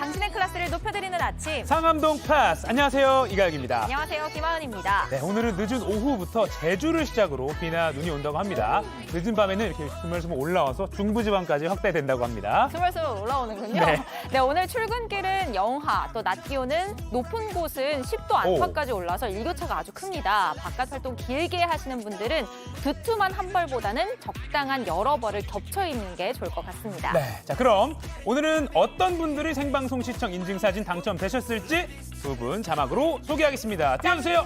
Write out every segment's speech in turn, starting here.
당신의 클래스를 높여드리는 아침. 상암동 클래스. 안녕하세요, 이가혁입니다. 안녕하세요, 김하은입니다. 네, 오늘은 늦은 오후부터 제주를 시작으로 비나 눈이 온다고 합니다. 늦은 밤에는 이렇게 스멀스멀 올라와서 중부지방까지 확대된다고 합니다. 스멀스멀 올라오는군요. 네. 네, 오늘 출근길은 영하, 또 낮 기온은 높은 곳은 10도 안팎까지 올라서 일교차가 아주 큽니다. 바깥 활동 길게 하시는 분들은 두툼한 한 벌보다는 적당한 여러 벌을 겹쳐 입는 게 좋을 것 같습니다. 네, 자 그럼 오늘은 어떤 분들이 생방송 시청 인증사진 당첨되셨을지 두 분 자막으로 소개하겠습니다. 띄워주세요.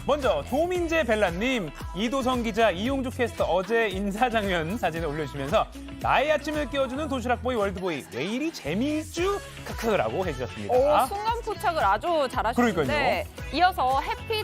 먼저 조민재 벨라님, 이도성 기자, 이용주 캐스터 어제 인사 장면 사진을 올려주시면서 나의 아침을 깨워주는 도시락보이 월드보이 왜 이리 재미있쥬? 크크라고 해주셨습니다. 오, 순간 포착을 아주 잘하셨는데 그러니까요. 이어서 해피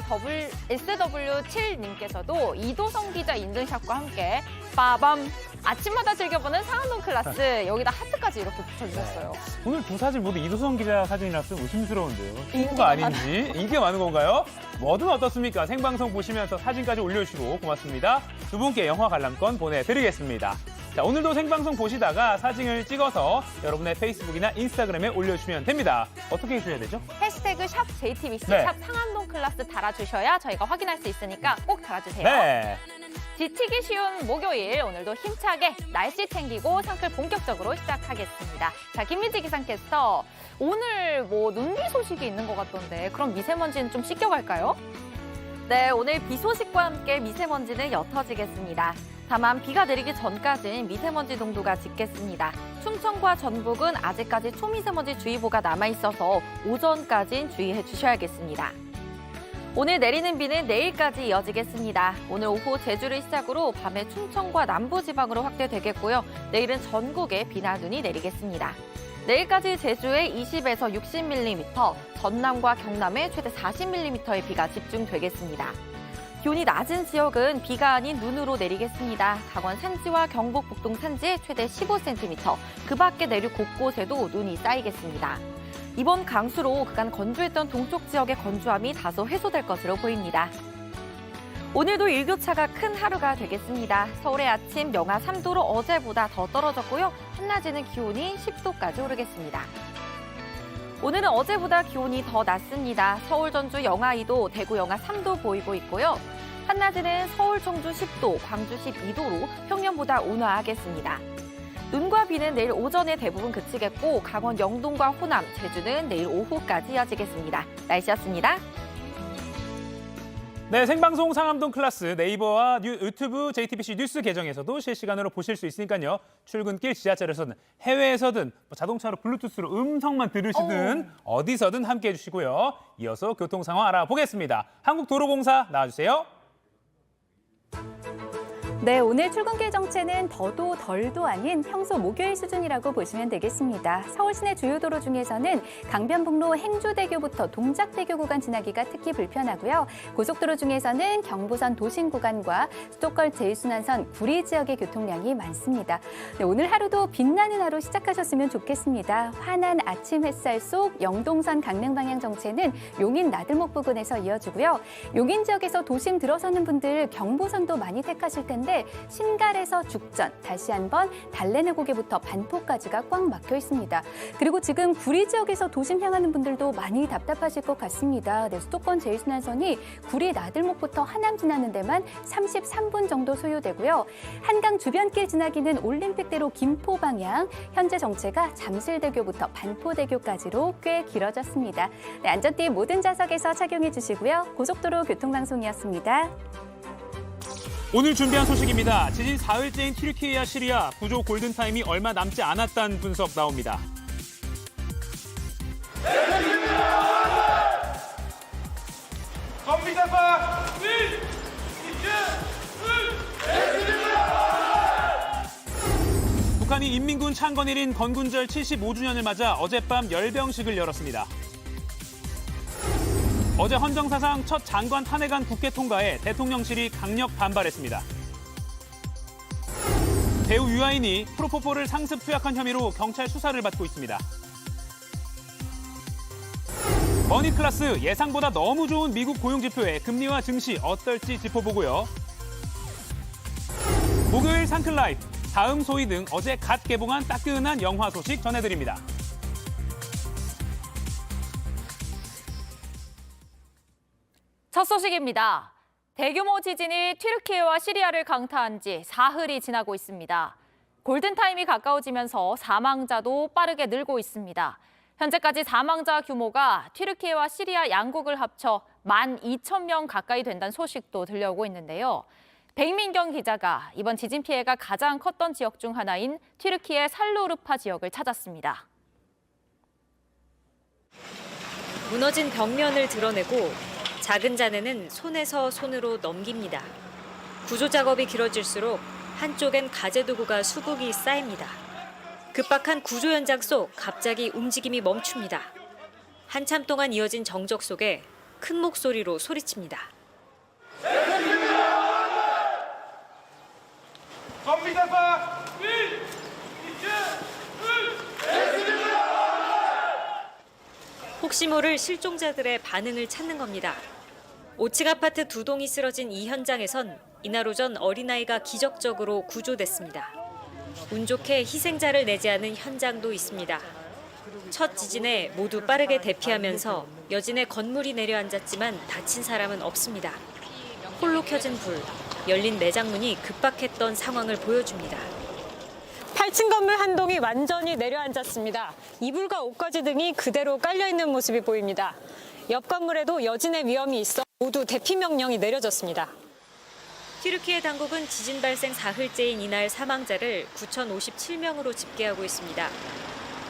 SW7님께서도 이도성 기자 인증샷과 함께 빠밤 아침마다 즐겨보는 상암동 클래스 여기다 하트까지 이렇게 붙여주셨어요. 오늘 두 사진 모두 이도성 기자 사진이라서 의심스러운데요. 인기가 친구가 아닌지 인기가 많은 건가요? 뭐든 어떻습니까? 생방송 보시면서 사진까지 올려주시고 고맙습니다. 두 분께 영화 관람권 보내드리겠습니다. 자, 오늘도 생방송 보시다가 사진을 찍어서 여러분의 페이스북이나 인스타그램에 올려주시면 됩니다. 어떻게 해주셔야 되죠? 해시태그 샵 JTBC 네. 샵 상암동 클래스 달아주셔야 저희가 확인할 수 있으니까 꼭 달아주세요. 네. 지치기 쉬운 목요일 오늘도 힘차게 날씨 챙기고 상클 본격적으로 시작하겠습니다. 자, 김민지 기상캐스터 오늘 뭐 눈비 소식이 있는 것 같던데 그럼 미세먼지는 좀 씻겨갈까요? 네, 오늘 비 소식과 함께 미세먼지는 옅어지겠습니다. 다만 비가 내리기 전까지는 미세먼지 농도가 짙겠습니다. 충청과 전북은 아직까지 초미세먼지 주의보가 남아있어서 오전까진 주의해 주셔야겠습니다. 오늘 내리는 비는 내일까지 이어지겠습니다. 오늘 오후 제주를 시작으로 밤에 충청과 남부지방으로 확대되겠고요. 내일은 전국에 비나 눈이 내리겠습니다. 내일까지 제주에 20에서 60mm, 전남과 경남에 최대 40mm의 비가 집중되겠습니다. 기온이 낮은 지역은 비가 아닌 눈으로 내리겠습니다. 강원 산지와 경북 북동 산지에 최대 15cm, 그 밖에 내륙 곳곳에도 눈이 쌓이겠습니다. 이번 강수로 그간 건조했던 동쪽 지역의 건조함이 다소 해소될 것으로 보입니다. 오늘도 일교차가 큰 하루가 되겠습니다. 서울의 아침 영하 3도로 어제보다 더 떨어졌고요. 한낮에는 기온이 10도까지 오르겠습니다. 오늘은 어제보다 기온이 더 낮습니다. 서울, 전주 영하 2도, 대구 영하 3도 보이고 있고요. 한낮에는 서울, 청주 10도, 광주 12도로 평년보다 온화하겠습니다. 눈과 비는 내일 오전에 대부분 그치겠고 강원 영동과 호남, 제주는 내일 오후까지 이어지겠습니다. 날씨였습니다. 네, 생방송 상암동 클래스 네이버와 유튜브 JTBC 뉴스 계정에서도 실시간으로 보실 수 있으니까요. 출근길 지하철에서든 해외에서든 자동차로 블루투스로 음성만 들으시든 어디서든 함께해 주시고요. 이어서 교통 상황 알아보겠습니다. 한국도로공사 나와주세요. 네, 오늘 출근길 정체는 더도 덜도 아닌 평소 목요일 수준이라고 보시면 되겠습니다. 서울 시내 주요 도로 중에서는 강변북로 행주대교부터 동작대교 구간 지나기가 특히 불편하고요. 고속도로 중에서는 경부선 도심 구간과 수도권 제1순환선 구리 지역의 교통량이 많습니다. 네, 오늘 하루도 빛나는 하루 시작하셨으면 좋겠습니다. 환한 아침 햇살 속 영동선 강릉 방향 정체는 용인 나들목 부근에서 이어지고요. 용인 지역에서 도심 들어서는 분들 경부선도 많이 택하실 텐데 신갈에서 죽전, 다시 한번 달래내고개부터 반포까지가 꽉 막혀 있습니다. 그리고 지금 구리 지역에서 도심 향하는 분들도 많이 답답하실 것 같습니다. 네, 수도권 제1순환선이 구리 나들목부터 하남 지나는 데만 33분 정도 소요되고요. 한강 주변길 지나기는 올림픽대로 김포 방향, 현재 정체가 잠실대교부터 반포대교까지로 꽤 길어졌습니다. 네, 안전띠 모든 좌석에서 착용해 주시고요. 고속도로 교통방송이었습니다. 오늘 준비한 소식입니다. 지진 4일째인 튀르키예와 시리아 구조 골든타임이 얼마 남지 않았다는 분석 나옵니다. 북한이 인민군 창건일인 건군절 75주년을 맞아 어젯밤 열병식을 열었습니다. 어제 헌정사상 첫 장관 탄핵안 국회 통과에 대통령실이 강력 반발했습니다. 배우 유아인이 프로포폴을 상습 투약한 혐의로 경찰 수사를 받고 있습니다. 머니클래스 예상보다 너무 좋은 미국 고용지표에 금리와 증시 어떨지 짚어보고요. 목요일 상클라이프, 다음 소위 등 어제 갓 개봉한 따끈한 영화 소식 전해드립니다. 첫 소식입니다. 대규모 지진이 튀르키예와 시리아를 강타한 지 사흘이 지나고 있습니다. 골든타임이 가까워지면서 사망자도 빠르게 늘고 있습니다. 현재까지 사망자 규모가 튀르키예와 시리아 양국을 합쳐 12,000명 가까이 된다는 소식도 들려오고 있는데요. 백민경 기자가 이번 지진 피해가 가장 컸던 지역 중 하나인 튀르키예 살루르파 지역을 찾았습니다. 무너진 벽면을 드러내고 작은 잔해는 손에서 손으로 넘깁니다. 구조 작업이 길어질수록 한쪽엔 가재도구가 수북이 쌓입니다. 급박한 구조 현장 속 갑자기 움직임이 멈춥니다. 한참 동안 이어진 정적 속에 큰 목소리로 소리칩니다. 혹시 모를 실종자들의 반응을 찾는 겁니다. 5층 아파트 2동이 쓰러진 이 현장에선 이날 오전 어린아이가 기적적으로 구조됐습니다. 운 좋게 희생자를 내지 않은 현장도 있습니다. 첫 지진에 모두 빠르게 대피하면서 여진에 건물이 내려앉았지만 다친 사람은 없습니다. 홀로 켜진 불, 열린 매장문이 급박했던 상황을 보여줍니다. 8층 건물 한 동이 완전히 내려앉았습니다. 이불과 옷가지 등이 그대로 깔려있는 모습이 보입니다. 옆 건물에도 여진의 위험이 있어 모두 대피 명령이 내려졌습니다. 튀르키예 당국은 지진 발생 사흘째인 이날 사망자를 9,057명으로 집계하고 있습니다.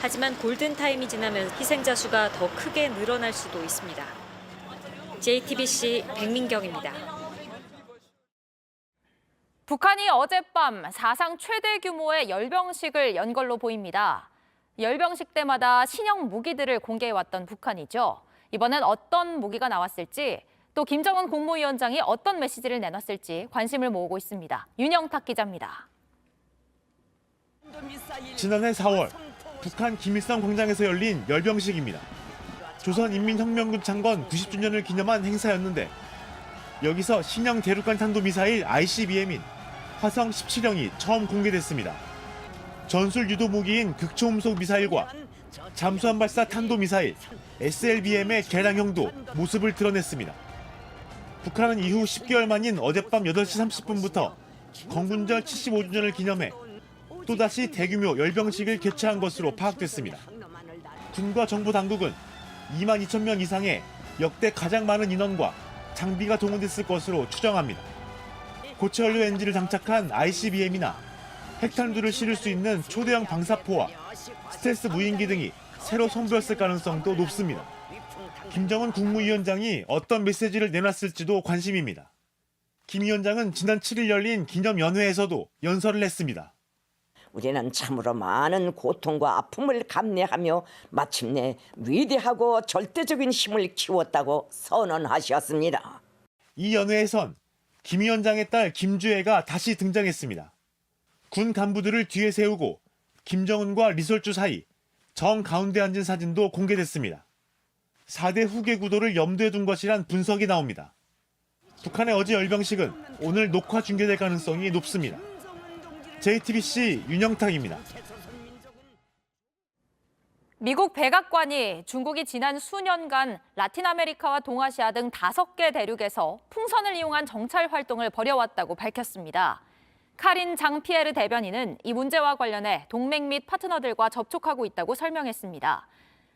하지만 골든타임이 지나면 희생자 수가 더 크게 늘어날 수도 있습니다. JTBC 백민경입니다. 북한이 어젯밤 사상 최대 규모의 열병식을 연 걸로 보입니다. 열병식 때마다 신형 무기들을 공개해왔던 북한이죠. 이번엔 어떤 무기가 나왔을지, 또 김정은 국무위원장이 어떤 메시지를 내놨을지 관심을 모으고 있습니다. 윤영탁 기자입니다. 지난해 4월 북한 김일성 광장에서 열린 열병식입니다. 조선인민혁명군 창건 90주년을 기념한 행사였는데 여기서 신형 대륙간 탄도미사일 ICBM인 화성 17형이 처음 공개됐습니다. 전술 유도 무기인 극초음속 미사일과 잠수함 발사 탄도미사일 SLBM의 개량형도 모습을 드러냈습니다. 북한은 이후 10개월 만인 어젯밤 8시 30분부터 건군절 75주년을 기념해 또다시 대규모 열병식을 개최한 것으로 파악됐습니다. 군과 정부 당국은 22,000명 이상의 역대 가장 많은 인원과 장비가 동원됐을 것으로 추정합니다. 고체 연료 엔진을 장착한 ICBM이나 핵탄두를 실을 수 있는 초대형 방사포와 스텔스 무인기 등이 새로 선보였을 가능성도 높습니다. 김정은 국무위원장이 어떤 메시지를 내놨을지도 관심입니다. 김 위원장은 지난 7일 열린 기념연회에서도 연설을 했습니다. 우리는 참으로 많은 고통과 아픔을 감내하며 마침내 위대하고 절대적인 힘을 키웠다고 선언하셨습니다. 이 연회에선 김 위원장의 딸 김주애가 다시 등장했습니다. 군 간부들을 뒤에 세우고 김정은과 리솔주 사이 정 가운데 앉은 사진도 공개됐습니다. 4대 후계 구도를 염두에 둔 것이란 분석이 나옵니다. 북한의 어제 열병식은 오늘 녹화 중계될 가능성이 높습니다. JTBC 윤영탁입니다. 미국 백악관이 중국이 지난 수년간 라틴 아메리카와 동아시아 등 5개 대륙에서 풍선을 이용한 정찰 활동을 벌여왔다고 밝혔습니다. 카린 장피에르 대변인은 이 문제와 관련해 동맹 및 파트너들과 접촉하고 있다고 설명했습니다.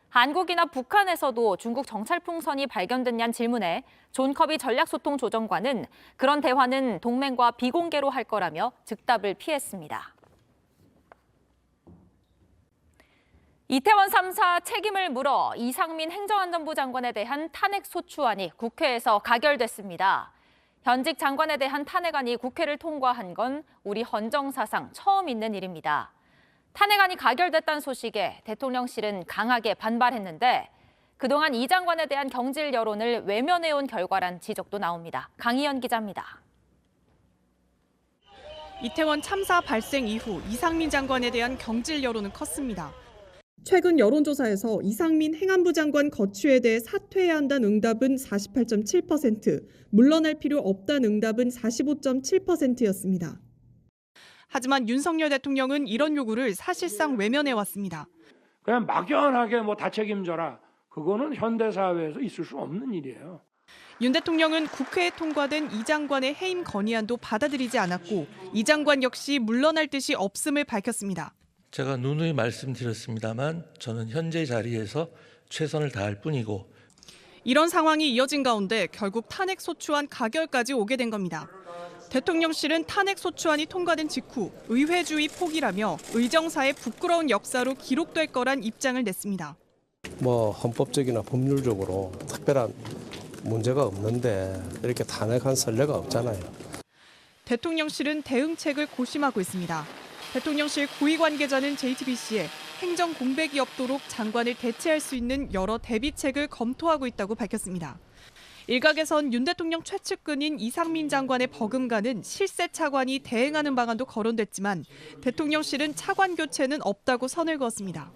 한국이나 북한에서도 중국 정찰 풍선이 발견됐냐는 질문에 존 커비 전략소통조정관은 그런 대화는 동맹과 비공개로 할 거라며 즉답을 피했습니다. 이태원 3사 책임을 물어 이상민 행정안전부 장관에 대한 탄핵소추안이 국회에서 가결됐습니다. 현직 장관에 대한 탄핵안이 국회를 통과한 건 우리 헌정사상 처음 있는 일입니다. 탄핵안이 가결됐다는 소식에 대통령실은 강하게 반발했는데 그동안 이 장관에 대한 경질 여론을 외면해온 결과란 지적도 나옵니다. 강희연 기자입니다. 이태원 참사 발생 이후 이상민 장관에 대한 경질 여론은 컸습니다. 최근 여론조사에서 이상민 행안부 장관 거취에 대해 사퇴해야 한다는 응답은 48.7%, 물러날 필요 없다는 응답은 45.7%였습니다. 하지만 윤석열 대통령은 이런 요구를 사실상 외면해왔습니다. 그냥 막연하게 다 책임져라. 그거는 현대사회에서 있을 수 없는 일이에요. 윤 대통령은 국회에 통과된 이 장관의 해임 건의안도 받아들이지 않았고 이 장관 역시 물러날 뜻이 없음을 밝혔습니다. 제가 누누이 말씀드렸습니다만 저는 현재 자리에서 최선을 다할 뿐이고 이런 상황이 이어진 가운데 결국 탄핵소추안 가결까지 오게 된 겁니다. 대통령실은 탄핵소추안이 통과된 직후 의회주의 포기라며 의정사의 부끄러운 역사로 기록될 거란 입장을 냈습니다. 헌법적이나 법률적으로 특별한 문제가 없는데 이렇게 탄핵한 선례가 없잖아요. 대통령실은 대응책을 고심하고 있습니다. 대통령실 고위 관계자는 JTBC에 행정 공백이 없도록 장관을 대체할 수 있는 여러 대비책을 검토하고 있다고 밝혔습니다. 일각에선 윤 대통령 최측근인 이상민 장관의 버금가는 실세 차관이 대행하는 방안도 거론됐지만 대통령실은 차관 교체는 없다고 선을 그었습니다.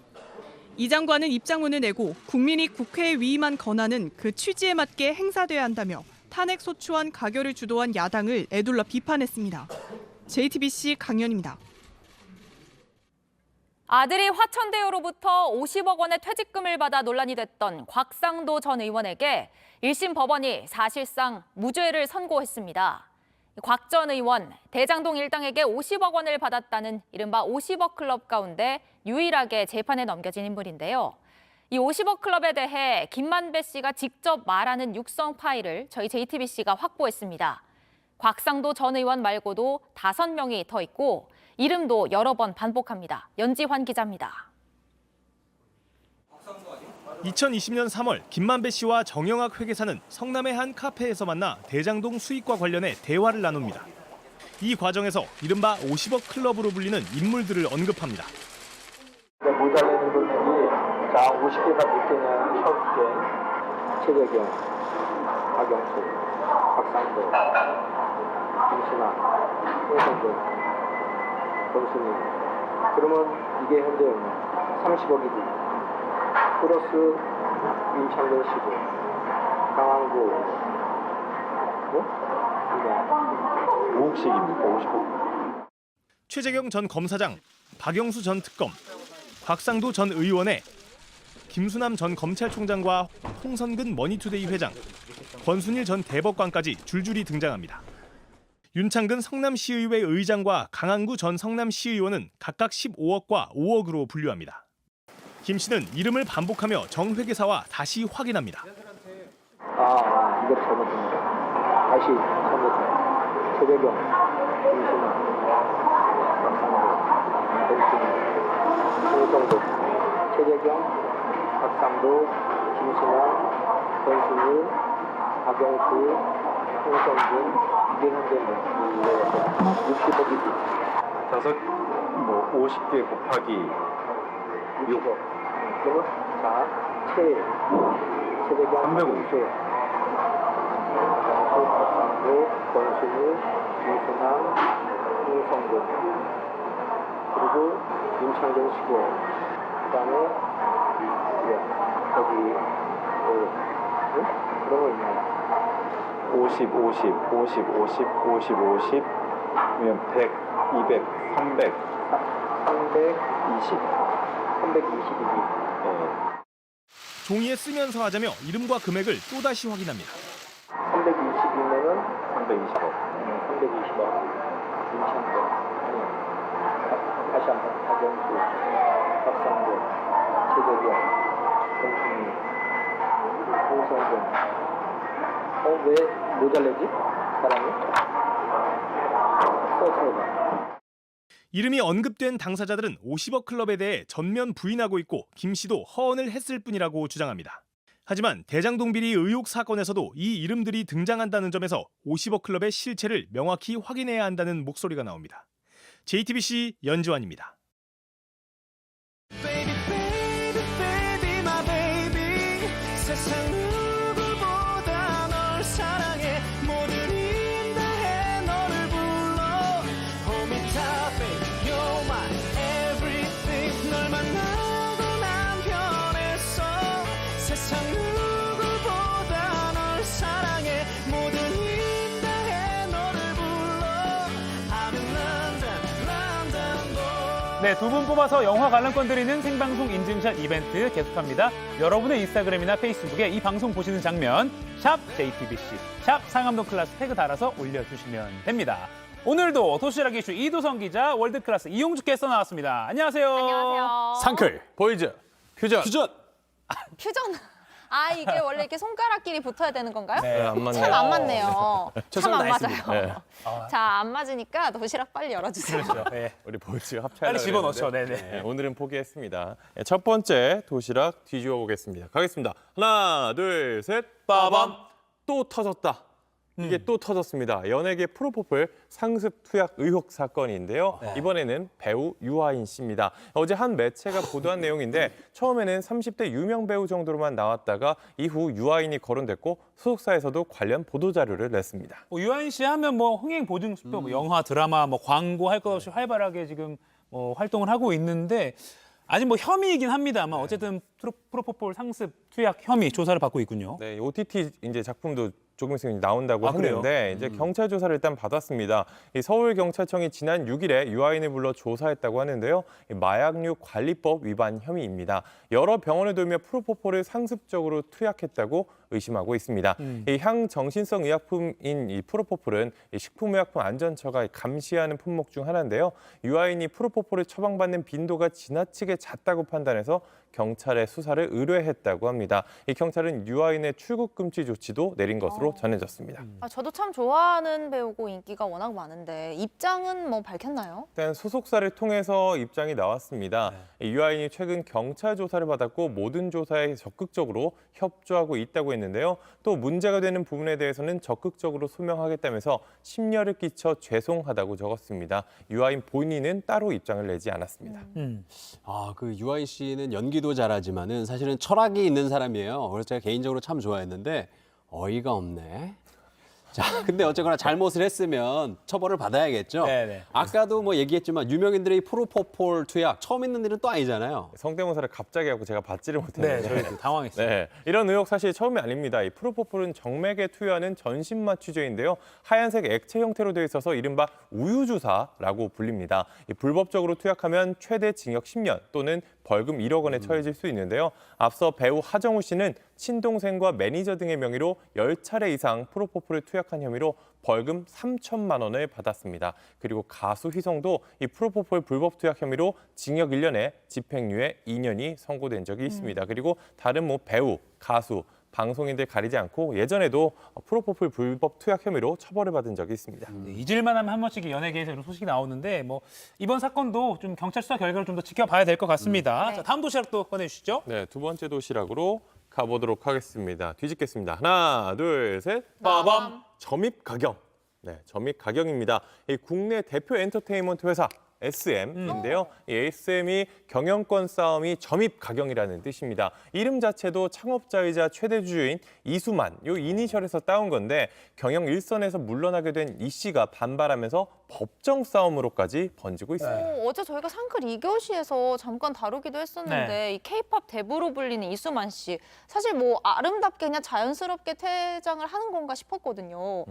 이 장관은 입장문을 내고 국민이 국회에 위임한 권한은 그 취지에 맞게 행사돼야 한다며 탄핵소추안 가결을 주도한 야당을 에둘러 비판했습니다. JTBC 강연입니다. 아들이 화천대유로부터 50억 원의 퇴직금을 받아 논란이 됐던 곽상도 전 의원에게 1심 법원이 사실상 무죄를 선고했습니다. 곽 전 의원, 대장동 일당에게 50억 원을 받았다는 이른바 50억 클럽 가운데 유일하게 재판에 넘겨진 인물인데요. 이 50억 클럽에 대해 김만배 씨가 직접 말하는 육성 파일을 저희 JTBC가 확보했습니다. 곽상도 전 의원 말고도 5명이 더 있고 이름도 여러 번 반복합니다. 연지환 기자입니다. 2020년 3월 김만배 씨와 정영학 회계사는 성남의 한 카페에서 만나 대장동 수익과 관련해 대화를 나눕니다. 이 과정에서 이른바 50억 클럽으로 불리는 인물들을 언급합니다. 모자라는 금액이 자 50개가 몇 개냐 처음에 최재경, 박영수, 박상도, 김신아, 홍성근, 권순일. 그러면 이게 현재 30억이지. 플러스 윤창근 씨고 강항구 5억씩입니까? 50억. 최재경 전 검사장, 박영수 전 특검, 곽상도 전 의원의 김수남 전 검찰총장과 홍선근 머니투데이 회장, 권순일 전 대법관까지 줄줄이 등장합니다. 윤창근 성남시의회 의장과 강항구 전 성남시의원은 각각 15억과 5억으로 분류합니다. 김 씨는 이름을 반복하며 정 회계사와 다시 확인합니다. 이거 잘못됩니다. 다시 처음부터 최재경, 김순아, 박상도, 권순일, 홍성도, 최재경, 박상도, 김순아, 권순일, 박영수, 홍성근, 이게 현재 60억이지. 50개 곱하기 6억. 그러면 최재경, 350억. 박상도, 권순일, 김순남, 홍성근, 그리고 윤창근 15억. 그다음에 거기 그런 거 있나요? 50, 50, 50, 50, 50, 50, 100, 200, 300, 320, 322. 종이에 쓰면서 하자며 이름과 금액을 또다시 확인합니다. 320이면은 320억. 320억. 윤창근. 다시 한번. 박영수, 박상도, 최재경, 권순일, 홍성근. 왜 모자라지? 사람이? 써서. 이름이 언급된 당사자들은 50억 클럽에 대해 전면 부인하고 있고 김 씨도 허언을 했을 뿐이라고 주장합니다. 하지만 대장동 비리 의혹 사건에서도 이 이름들이 등장한다는 점에서 50억 클럽의 실체를 명확히 확인해야 한다는 목소리가 나옵니다. JTBC 연지환입니다. 네, 두 분 뽑아서 영화 관람권 드리는 생방송 인증샷 이벤트 계속합니다. 여러분의 인스타그램이나 페이스북에 이 방송 보시는 장면 샵 JTBC, 샵 상암동 클래스 태그 달아서 올려주시면 됩니다. 오늘도 도시락 이슈 이도성 기자, 월드클래스 이용주 캐스터 나왔습니다. 안녕하세요. 안녕하세요. 상클, 보이즈, 퓨전. 퓨전. 아, 이게 원래 이렇게 손가락끼리 붙어야 되는 건가요? 네, 안 맞네요. 참 안 맞네요. 참 최선을 안 다했습니다. 맞아요. 네. 자, 안 맞으니까 도시락 빨리 열어주세요. 그렇죠. 네. 우리 보이즈가 합쳐야 빨리 집어넣죠. 네네. 오늘은 포기했습니다. 네, 첫 번째 도시락 뒤집어 보겠습니다. 가겠습니다. 하나, 둘, 셋. 빠밤. 또 터졌다. 이게 또 터졌습니다. 연예계 프로포폴 상습 투약 의혹 사건인데요. 이번에는 배우 유아인 씨입니다. 어제 한 매체가 보도한 내용인데 처음에는 30대 유명 배우 정도로만 나왔다가 이후 유아인이 거론됐고 소속사에서도 관련 보도 자료를 냈습니다. 유아인 씨 하면 뭐 흥행 보증 수표, 뭐 영화, 드라마, 뭐 광고 할 것 없이 활발하게 지금 활동을 하고 있는데 아직 뭐 혐의이긴 합니다만 어쨌든 프로포폴 상습 투약 혐의 조사를 받고 있군요. 네, OTT 이제 작품도 조금 있으면 나온다고 그래요? 하는데 이제 경찰 조사를 일단 받았습니다. 이 서울경찰청이 지난 6일에 유아인을 불러 조사했다고 하는데요. 이 마약류 관리법 위반 혐의입니다. 여러 병원을 돌며 프로포폴을 상습적으로 투약했다고 의심하고 있습니다. 이 향정신성 의약품인 이 프로포폴은 이 식품의약품안전처가 감시하는 품목 중 하나인데요. 유아인이 프로포폴을 처방받는 빈도가 지나치게 잦다고 판단해서 경찰에 수사를 의뢰했다고 합니다. 이 경찰은 유아인의 출국 금지 조치도 내린 것으로 전해졌습니다. 아, 저도 참 좋아하는 배우고 인기가 워낙 많은데 입장은 뭐 밝혔나요? 일단 소속사를 통해서 입장이 나왔습니다. 이 유아인이 최근 경찰 조사를 받았고 모든 조사에 적극적으로 협조하고 있다고 했는데요. 또 문제가 되는 부분에 대해서는 적극적으로 소명하겠다면서 심려를 끼쳐 죄송하다고 적었습니다. 유아인 본인은 따로 입장을 내지 않았습니다. 그 유아인 씨는 연기도 잘하지만은 사실은 철학이 있는 사람이에요. 그래서 제가 개인적으로 참 좋아했는데 어이가 없네. 자, 근데 어쨌거나 잘못을 했으면 처벌을 받아야겠죠. 네네. 아까도 뭐 얘기했지만 유명인들의 프로포폴 투약 처음 있는 일은 또 아니잖아요. 성대모사를 갑자기 하고 제가 받지를 네, 못했는데 저희도 당황했어요. 네, 이런 의혹 사실 처음이 아닙니다. 이 프로포폴은 정맥에 투여하는 전신마 취제인데요. 하얀색 액체 형태로 되어 있어서 이른바 우유주사라고 불립니다. 이 불법적으로 투약하면 최대 징역 10년 또는 벌금 1억 원에 처해질 수 있는데요. 앞서 배우 하정우 씨는 친동생과 매니저 등의 명의로 10차례 이상 프로포폴을 투약한 혐의로 벌금 3천만 원을 받았습니다. 그리고 가수 휘성도 이 프로포폴 불법 투약 혐의로 징역 1년에 집행유예 2년이 선고된 적이 있습니다. 그리고 다른 뭐 배우, 가수, 방송인들 가리지 않고 예전에도 프로포폴 불법 투약 혐의로 처벌을 받은 적이 있습니다. 잊을만 하면 한 번씩 연예계에서 이런 소식이 나오는데 뭐 이번 사건도 좀 경찰 수사 결과를 좀 더 지켜봐야 될 것 같습니다. 자, 다음 도시락도 꺼내주시죠. 네, 두 번째 도시락으로 가보도록 하겠습니다. 뒤집겠습니다. 하나, 둘, 셋. 빠밤. 점입 가경. 네, 점입 가경입니다. 이 국내 대표 엔터테인먼트 회사 SM인데요. 이 SM이 경영권 싸움이 점입 가경이라는 뜻입니다. 이름 자체도 창업자이자 최대 주주인 이수만, 요 이니셜에서 따온 건데 경영 일선에서 물러나게 된 이 씨가 반발하면서 법정 싸움으로까지 번지고 있습니다. 어제 저희가 상클 2교시에서 잠깐 다루기도 했었는데 이 K-팝 대부로 불리는 이수만 씨. 사실 뭐 아름답게 그냥 자연스럽게 퇴장을 하는 건가 싶었거든요.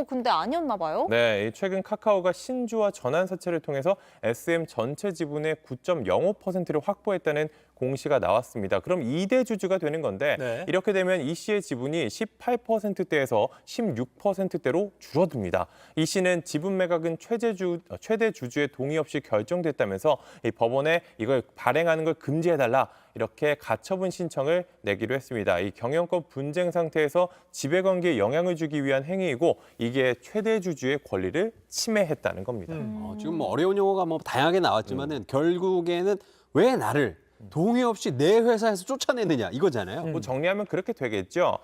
근데 아니었나 봐요? 네, 최근 카카오가 신주와 전환 사채를 통해서 SM 전체 지분의 9.05%를 확보했다는 공시가 나왔습니다. 그럼 2대 주주가 되는 건데 이렇게 되면 이 씨의 지분이 18%대에서 16%대로 줄어듭니다. 이 씨는 지분 매각은 최대 주주의 동의 없이 결정됐다면서 이 법원에 이걸 발행하는 걸 금지해달라 이렇게 가처분 신청을 내기로 했습니다. 이 경영권 분쟁 상태에서 지배관계에 영향을 주기 위한 행위이고 이게 최대 주주의 권리를 침해했다는 겁니다. 지금 뭐 어려운 용어가 뭐 다양하게 나왔지만은 결국에는 왜 나를 동의 없이 내 회사에서 쫓아내느냐 이거잖아요. 뭐 정리하면 그렇게 되겠죠.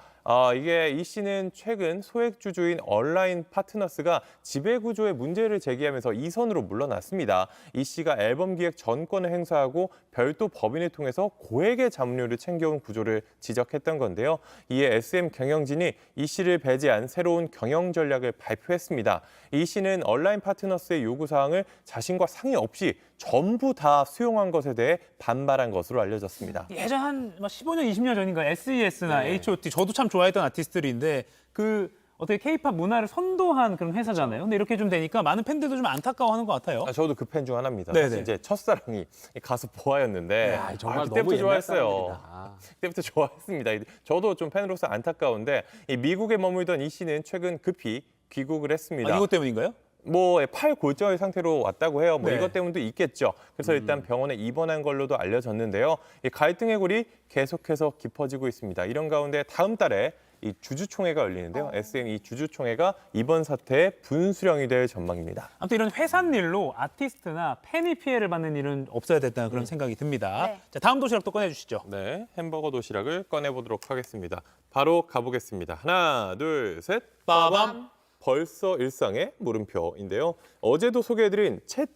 이게 이 씨는 최근 소액 주주인 온라인 파트너스가 지배 구조에 문제를 제기하면서 이선으로 물러났습니다. 이 씨가 앨범 기획 전권을 행사하고 별도 법인을 통해서 고액의 자문료를 챙겨온 구조를 지적했던 건데요. 이에 SM 경영진이 이 씨를 배제한 새로운 경영 전략을 발표했습니다. 이 씨는 온라인 파트너스의 요구 사항을 자신과 상의 없이 전부 다 수용한 것에 대해 반발한 것으로 알려졌습니다. 예전 한 15년, 20년 전인가 SES나 H.O.T. 저도 참 좋아했던 아티스트들인데 그 어떻게 K-팝 문화를 선도한 그런 회사잖아요. 근데 이렇게 좀 되니까 많은 팬들도 좀 안타까워하는 것 같아요. 저도 그 팬 중 하나입니다. 네네. 사실 이제 첫사랑이 가수 보아였는데 정말 그때부터 너무 옛날 좋아했어요. 사람들이다. 그때부터 좋아했습니다. 저도 좀 팬으로서 안타까운데 이 미국에 머물던 이 씨는 최근 급히 귀국을 했습니다. 이것 때문인가요? 뭐 팔골절 상태로 왔다고 해요. 뭐 네. 이것 때문도 있겠죠. 그래서 일단 병원에 입원한 걸로도 알려졌는데요. 이 갈등의 골이 계속해서 깊어지고 있습니다. 이런 가운데 다음 달에 이 주주총회가 열리는데요. SM 이 주주총회가 이번 사태의 분수령이 될 전망입니다. 아무튼 이런 회산 일로 아티스트나 팬이 피해를 받는 일은 없어야 됐다는 그런 생각이 듭니다. 네. 자, 다음 도시락도 꺼내주시죠. 네, 햄버거 도시락을 꺼내보도록 하겠습니다. 바로 가보겠습니다. 하나, 둘, 셋. 빠밤. 벌써 일상의 물음표인데요. 어제도 소개해드린 챗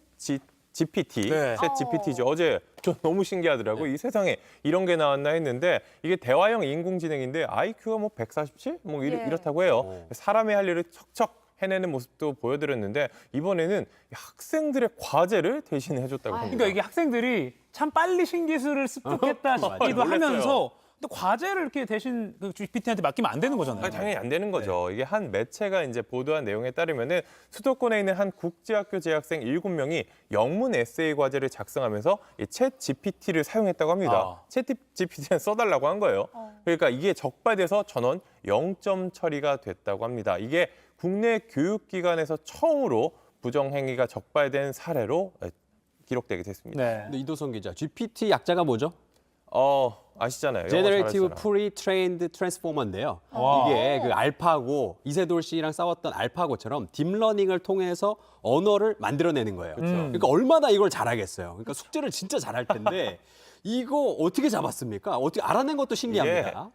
GPT, 네. 챗 GPT죠. 어제 저 너무 신기하더라고요. 이 세상에 이런 게 나왔나 했는데 이게 대화형 인공지능인데 IQ가 뭐 147? 뭐 이렇다고 해요. 사람의 할 일을 척척 해내는 모습도 보여드렸는데 이번에는 학생들의 과제를 대신해 줬다고 합니다. 그러니까 이게 학생들이 참 빨리 신기술을 습득했다 싶기도 놀랐어요. 하면서 근데 과제를 이렇게 대신 그 GPT한테 맡기면 안 되는 거잖아요. 아니, 당연히 안 되는 거죠. 이게 한 매체가 이제 보도한 내용에 따르면은 수도권에 있는 한 국제학교 재학생 7명이 영문 에세이 과제를 작성하면서 이 챗 GPT를 사용했다고 합니다. 챗 GPT는 써달라고 한 거예요. 그러니까 이게 적발돼서 전원 0점 처리가 됐다고 합니다. 이게 국내 교육기관에서 처음으로 부정행위가 적발된 사례로 기록되게 됐습니다. 네. 근데 이도성 기자, GPT 약자가 뭐죠? 아시잖아요. Generative 영어 잘하시잖아요. Pre-trained Transformer인데요. 와. 이게 그 알파고 이세돌 씨랑 싸웠던 알파고처럼 딥러닝을 통해서 언어를 만들어내는 거예요. 그러니까 얼마나 이걸 잘하겠어요. 그러니까 숙제를 진짜 잘할 텐데 이거 어떻게 잡았습니까? 어떻게 알아낸 것도 신기합니다.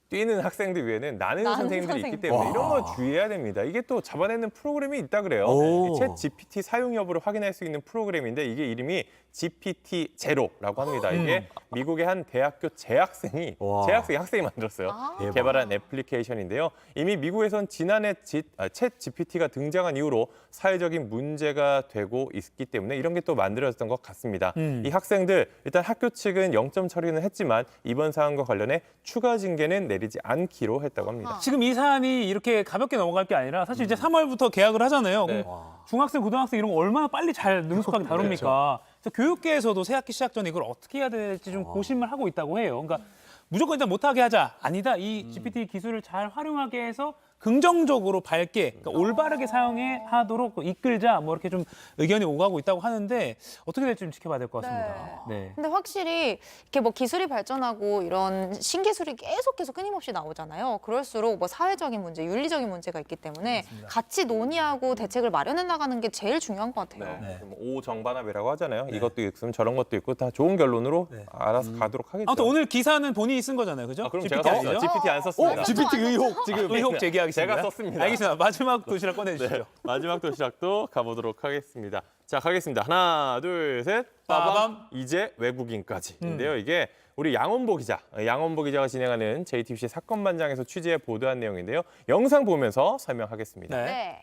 뛰는 학생들 위에는 나는 선생님들이 있기 때문에 이런 거 주의해야 됩니다. 이게 또 잡아내는 프로그램이 있다 그래요. 챗 GPT 사용 여부를 확인할 수 있는 프로그램인데 이게 이름이 GPT 제로라고 합니다. 이게 미국의 한 대학교 재학생이 학생이 만들었어요. 개발한 애플리케이션인데요. 이미 미국에선 지난해 챗 GPT가 등장한 이후로 사회적인 문제가 되고 있기 때문에 이런 게 또 만들어졌던 것 같습니다. 이 학생들 일단 학교 측은 0점 처리는 했지만 이번 사안과 관련해 추가 징계는 내리지 않기로 했다고 합니다. 지금 이 사안이 이렇게 가볍게 넘어갈 게 아니라 사실 이제 3월부터 계약을 하잖아요. 네. 그럼 중학생, 고등학생 이런 거 얼마나 빨리 잘 능숙하게 다룹니까? 그래서 교육계에서도 새학기 시작 전에 이걸 어떻게 해야 될지 좀 고심을 하고 있다고 해요. 그러니까 무조건 일단 못하게 하자. 아니다. 이 GPT 기술을 잘 활용하게 해서 긍정적으로 밝게 그러니까 올바르게 사용해 하도록 이끌자 뭐 이렇게 좀 의견이 오가고 있다고 하는데 어떻게 될지 좀 지켜봐야 될 것 같습니다. 네. 근데 확실히 이렇게 뭐 기술이 발전하고 이런 신기술이 계속 끊임없이 나오잖아요. 그럴수록 뭐 사회적인 문제, 윤리적인 문제가 있기 때문에 같이 논의하고 대책을 마련해 나가는 게 제일 중요한 것 같아요. 오정반합이라고 하잖아요. 이것도 있으면 저런 것도 있고 다 좋은 결론으로 알아서 가도록 하겠죠. 아무튼 오늘 기사는 본인이 쓴 거잖아요. 그죠? 그럼 GPT 제가 아니죠? GPT 안 썼습니다. GPT 의혹 지금 의혹 제기하겠습니다. 제가 썼습니다. 알겠습니다. 마지막 도시락 꺼내주시죠. 네, 마지막 도시락도 가보도록 하겠습니다. 자, 가겠습니다. 하나, 둘, 셋. 빠밤. 이제 외국인까지인데요. 이게 우리 양원보 기자가 진행하는 JTBC 사건반장에서 취재해 보도한 내용인데요. 영상 보면서 설명하겠습니다. 네,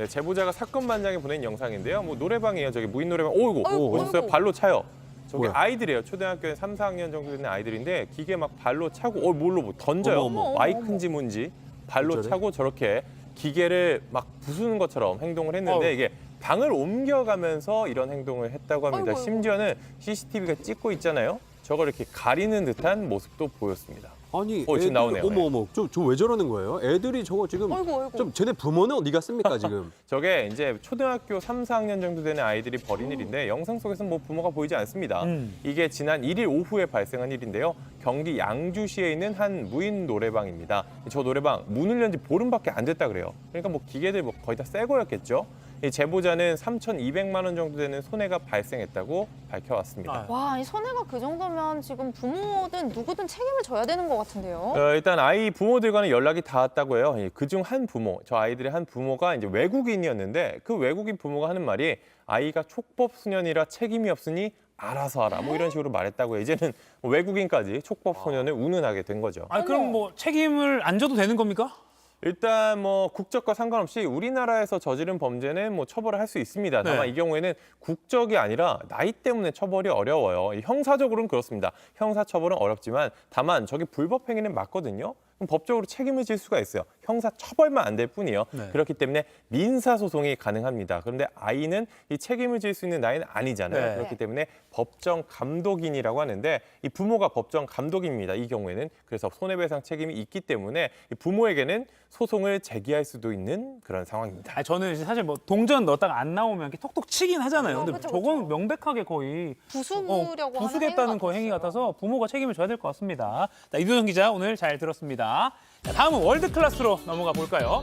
제보자가 사건반장에 보낸 영상인데요. 뭐 노래방이에요. 저기 무인 노래방. 오이고 보셨어요? 발로 차요. 저기 아이들이에요. 초등학교 3, 4학년 정도 되는 아이들인데 기계 막 발로 차고 뭘로 뭐 던져요. 마이크인지 뭔지 발로 차고 저렇게 기계를 막 부수는 것처럼 행동을 했는데 이게 방을 옮겨가면서 이런 행동을 했다고 합니다. 심지어는 CCTV가 찍고 있잖아요. 저걸 이렇게 가리는 듯한 모습도 보였습니다. 아니, 지금 나오네요. 어머, 저 왜 저러는 거예요? 애들이 저거 지금 좀 쟤네 부모는 어디 갔습니까 지금? 저게 이제 초등학교 3, 4학년 정도 되는 아이들이 벌인 일인데 영상 속에서는 뭐 부모가 보이지 않습니다. 이게 지난 1일 오후에 발생한 일인데요. 경기 양주시에 있는 한 무인 노래방입니다. 저 노래방 문을 연 지 보름밖에 안 됐다 그래요. 그러니까 뭐 기계들 뭐 거의 다 새 거였겠죠. 이 제보자는 3,200만 원 정도 되는 손해가 발생했다고 밝혀왔습니다. 와, 이 손해가 그 정도면 지금 부모든 누구든 책임을 져야 되는 것 같은데요. 일단 아이 부모들과는 연락이 닿았다고 해요. 그중 한 부모, 저 아이들의 한 부모가 이제 외국인이었는데 그 외국인 부모가 하는 말이 아이가 촉법 소년이라 책임이 없으니 알아서 하라. 뭐 이런 식으로 말했다고 해요. 이제는 외국인까지 촉법 소년을 운운하게 된 거죠. 그럼 뭐 책임을 안 져도 되는 겁니까? 일단 뭐 국적과 상관없이 우리나라에서 저지른 범죄는 뭐 처벌을 할 수 있습니다. 다만 이 경우에는 국적이 아니라 나이 때문에 처벌이 어려워요. 형사적으로는 그렇습니다. 형사 처벌은 어렵지만 다만 저게 불법 행위는 맞거든요. 그럼 법적으로 책임을 질 수가 있어요. 형사 처벌만 안 될 뿐이에요. 네. 그렇기 때문에 민사 소송이 가능합니다. 그런데 아이는 이 책임을 질 수 있는 나이는 아니잖아요. 네. 그렇기 때문에 법정 감독인이라고 하는데 이 부모가 법정 감독입니다. 이 경우에는 그래서 손해배상 책임이 있기 때문에 이 부모에게는 소송을 제기할 수도 있는 그런 상황입니다. 아니, 저는 사실 뭐 동전 넣었다가 안 나오면 이렇게 톡톡 치긴 하잖아요. 근데 그쵸, 저건 명백하게 거의 부수려고 하는 부수겠다는 거 행위 같아서 부모가 책임을 져야 될 것 같습니다. 자, 이도성 기자 오늘 잘 들었습니다. 자, 다음은 월드 클래스로 넘어가 볼까요?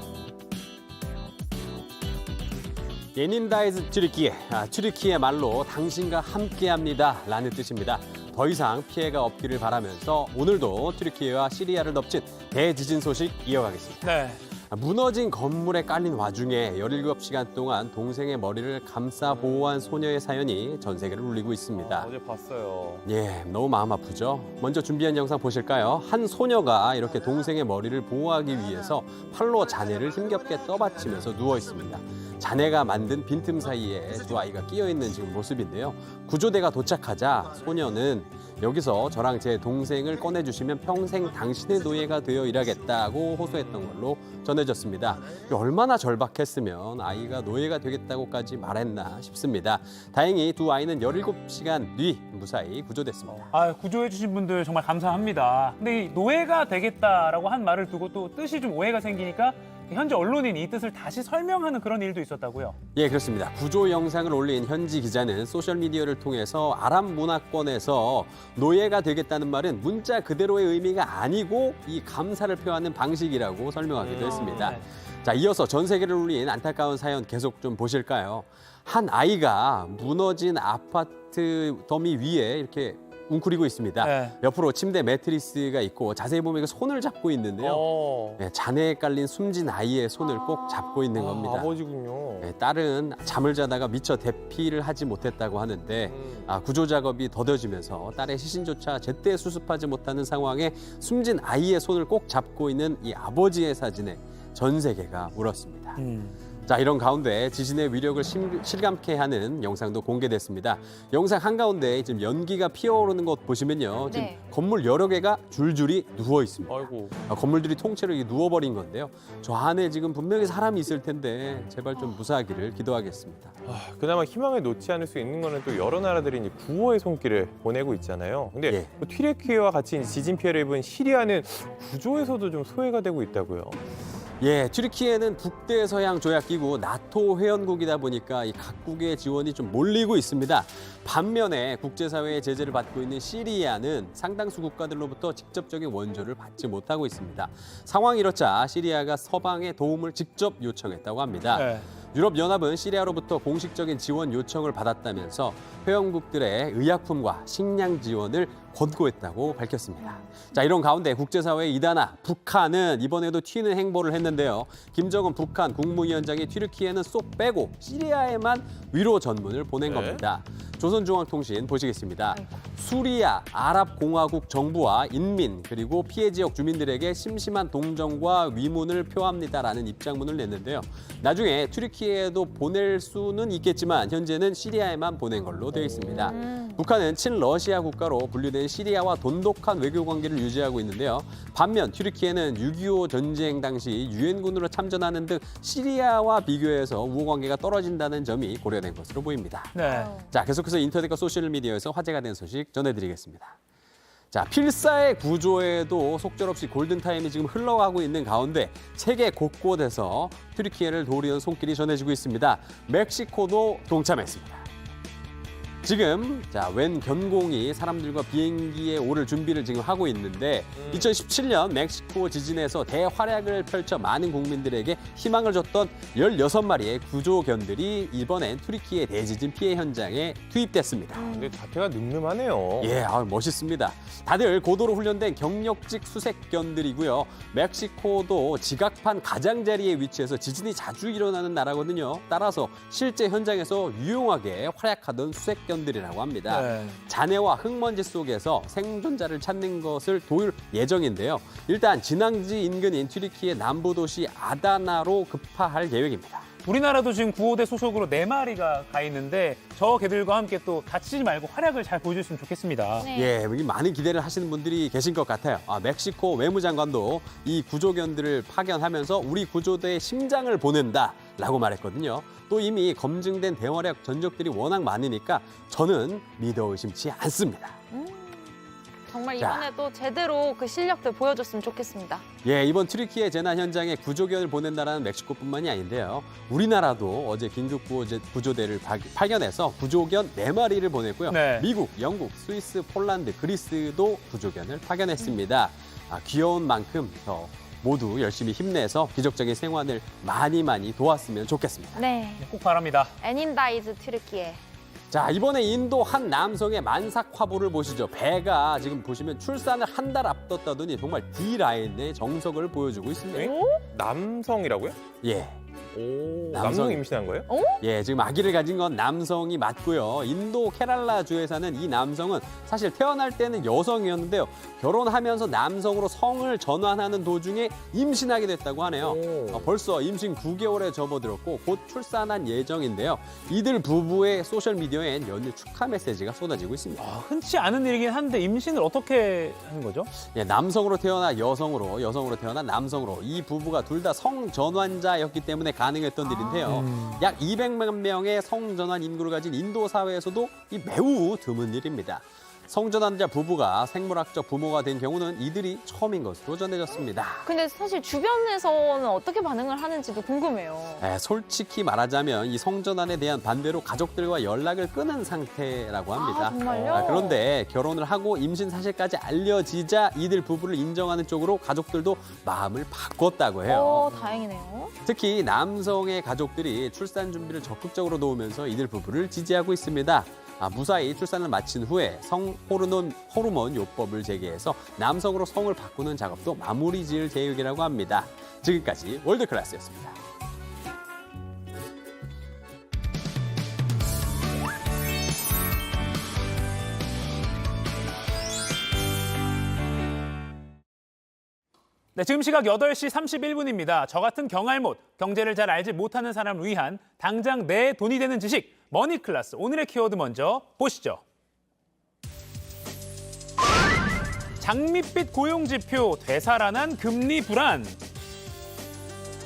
예닌다이즈 튀르키예, 튀르키예 말로 당신과 함께합니다 라는 뜻입니다. 더 이상 피해가 없기를 바라면서 오늘도 튀르키예와 시리아를 덮친 대지진 소식 이어가겠습니다. 네. 무너진 건물에 깔린 와중에 17시간 동안 동생의 머리를 감싸 보호한 소녀의 사연이 전 세계를 울리고 있습니다. 어제 봤어요. 예, 너무 마음 아프죠? 먼저 준비한 영상 보실까요? 한 소녀가 이렇게 동생의 머리를 보호하기 위해서 팔로 자네를 힘겹게 떠받치면서 누워 있습니다. 자네가 만든 빈틈 사이에 두 아이가 끼어 있는 지금 모습인데요. 구조대가 도착하자 소녀는 여기서 저랑 제 동생을 꺼내주시면 평생 당신의 노예가 되어 일하겠다고 호소했던 걸로 전해졌습니다. 얼마나 절박했으면 아이가 노예가 되겠다고까지 말했나 싶습니다. 다행히 두 아이는 17시간 뒤 무사히 구조됐습니다. 구조해 주신 분들 정말 감사합니다. 근데 이 노예가 되겠다라고 한 말을 두고 또 뜻이 좀 오해가 생기니까 현지 언론인 이 뜻을 다시 설명하는 그런 일도 있었다고요? 예, 그렇습니다. 구조 영상을 올린 현지 기자는 소셜미디어를 통해서 아랍 문화권에서 노예가 되겠다는 말은 문자 그대로의 의미가 아니고 이 감사를 표하는 방식이라고 설명하기도 했습니다. 네. 자, 이어서 전 세계를 울린 안타까운 사연 계속 좀 보실까요? 한 아이가 무너진 아파트 더미 위에 이렇게 웅크리고 있습니다. 네. 옆으로 침대 매트리스가 있고 자세히 보면 이거 손을 잡고 있는데요. 네, 잔해에 깔린 숨진 아이의 손을 꼭 잡고 있는 겁니다. 아버지군요. 네, 딸은 잠을 자다가 미처 대피를 하지 못했다고 하는데 구조 작업이 더뎌지면서 딸의 시신조차 제때 수습하지 못하는 상황에 숨진 아이의 손을 꼭 잡고 있는 이 아버지의 사진에 전 세계가 울었습니다. 자, 이런 가운데 지진의 위력을 실감케 하는 영상도 공개됐습니다. 영상 한가운데 지금 연기가 피어오르는 것 보시면요. 지금 네. 건물 여러 개가 줄줄이 누워 있습니다. 아이고. 건물들이 통째로 누워버린 건데요. 저 안에 지금 분명히 사람이 있을 텐데 제발 좀 무사하기를 기도하겠습니다. 그나마 희망을 놓지 않을 수 있는 거는 또 여러 나라들이 이제 구호의 손길을 보내고 있잖아요. 근데 예. 또 튀르키예와 같이 지진 피해를 입은 시리아는 구조에서도 좀 소외가 되고 있다고요. 예, 튀르키예는 북대서양 조약기구 나토 회원국이다 보니까 이 각국의 지원이 좀 몰리고 있습니다. 반면에 국제사회의 제재를 받고 있는 시리아는 상당수 국가들로부터 직접적인 원조를 받지 못하고 있습니다. 상황이 이렇자 시리아가 서방의 도움을 직접 요청했다고 합니다. 네. 유럽연합은 시리아로부터 공식적인 지원 요청을 받았다면서 회원국들의 의약품과 식량 지원을 권고했다고 밝혔습니다. 자, 이런 가운데 국제사회의 이단아 북한은 이번에도 튀는 행보를 했는데요. 김정은 북한 국무위원장이 튀르키예는 쏙 빼고 시리아에만 위로 전문을 보낸 겁니다. 조선중앙통신 보시겠습니다. 수리아 아랍공화국 정부와 인민 그리고 피해 지역 주민들에게 심심한 동정과 위문을 표합니다라는 입장문을 냈는데요. 나중에 튀르키예에도 보낼 수는 있겠지만 현재는 시리아에만 보낸 걸로 되어 있습니다. 북한은 친러시아 국가로 분류된 시리아와 돈독한 외교 관계를 유지하고 있는데요. 반면 튀르키예는 6.25 전쟁 당시 유엔군으로 참전하는 등 시리아와 비교해서 우호 관계가 떨어진다는 점이 고려된 것으로 보입니다. 네. 자, 계속해서 인터넷과 소셜미디어에서 화제가 된 소식 전해드리겠습니다. 자, 필사의 구조에도 속절없이 골든타임이 지금 흘러가고 있는 가운데 세계 곳곳에서 튀르키예를 도우려는 손길이 전해지고 있습니다. 멕시코도 동참했습니다. 지금 웬 견공이 사람들과 비행기에 오를 준비를 지금 하고 있는데 2017년 멕시코 지진에서 대활약을 펼쳐 많은 국민들에게 희망을 줬던 16마리의 구조견들이 이번엔 튀르키예 대지진 피해 현장에 투입됐습니다. 근데 자태가 늠름하네요. 예, 멋있습니다. 다들 고도로 훈련된 경력직 수색견들이고요. 멕시코도 지각판 가장자리에 위치해서 지진이 자주 일어나는 나라거든요. 따라서 실제 현장에서 유용하게 활약하던 수색견들이라고 합니다. 네. 잔해와 흙먼지 속에서 생존자를 찾는 것을 도울 예정인데요. 일단 진앙지 인근인 튀르키예 남부 도시 아다나로 급파할 계획입니다. 우리나라도 지금 구호대 소속으로 4마리가 가 있는데 저 개들과 함께 또 다치지 말고 활약을 잘 보여줬으면 좋겠습니다. 예, 많은 기대를 하시는 분들이 계신 것 같아요. 멕시코 외무장관도 이 구조견들을 파견하면서 우리 구조대의 심장을 보낸다라고 말했거든요. 또 이미 검증된 대활약 전적들이 워낙 많으니까 저는 믿어 의심치 않습니다. 정말 자. 이번에도 제대로 그 실력들 보여줬으면 좋겠습니다. 예, 이번 트리키의 재난 현장에 구조견을 보낸다는 멕시코뿐만이 아닌데요. 우리나라도 어제 긴급 구조대를 파견해서 구조견 4마리를 보냈고요. 네. 미국, 영국, 스위스, 폴란드, 그리스도 구조견을 파견했습니다. 귀여운 만큼 더 모두 열심히 힘내서 기적적인 생환을 많이 도왔으면 좋겠습니다. 네. 꼭 바랍니다. 애닌다이즈 튀르키예. 자, 이번에 인도 한 남성의 만삭 화보를 보시죠. 배가 지금 보시면 출산을 한 달 앞뒀다더니 정말 D라인의 정석을 보여주고 있습니다. 남성이라고요? 예. 오, 남성. 남성 임신한 거예요? 예, 지금 아기를 가진 건 남성이 맞고요. 인도 케랄라주에 사는 이 남성은 사실 태어날 때는 여성이었는데요. 결혼하면서 남성으로 성을 전환하는 도중에 임신하게 됐다고 하네요. 벌써 임신 9개월에 접어들었고 곧 출산한 예정인데요. 이들 부부의 소셜미디어엔 연일 축하 메시지가 쏟아지고 있습니다. 흔치 않은 일이긴 한데 임신을 어떻게 하는 거죠? 예, 남성으로 태어나 여성으로, 여성으로 태어나 남성으로 이 부부가 둘 다 성전환자였기 때문에 가능했던 일인데요. 약 200만 명의 성전환 인구를 가진 인도 사회에서도 이 매우 드문 일입니다. 성전환자 부부가 생물학적 부모가 된 경우는 이들이 처음인 것으로 전해졌습니다. 근데 사실 주변에서는 어떻게 반응을 하는지도 궁금해요. 솔직히 말하자면 이 성전환에 대한 반대로 가족들과 연락을 끊은 상태라고 합니다. 정말요? 그런데 결혼을 하고 임신 사실까지 알려지자 이들 부부를 인정하는 쪽으로 가족들도 마음을 바꿨다고 해요. 다행이네요. 특히 남성의 가족들이 출산 준비를 적극적으로 도우면서 이들 부부를 지지하고 있습니다. 무사히 출산을 마친 후에 호르몬 요법을 제기해서 남성으로 성을 바꾸는 작업도 마무리 지을 계획이라고 합니다. 지금까지 월드클래스였습니다. 네, 지금 시각 8시 31분입니다. 저 같은 경알못, 경제를 잘 알지 못하는 사람을 위한 당장 내 돈이 되는 지식, 머니클래스. 오늘의 키워드 먼저 보시죠. 장밋빛 고용지표, 되살아난 금리 불안.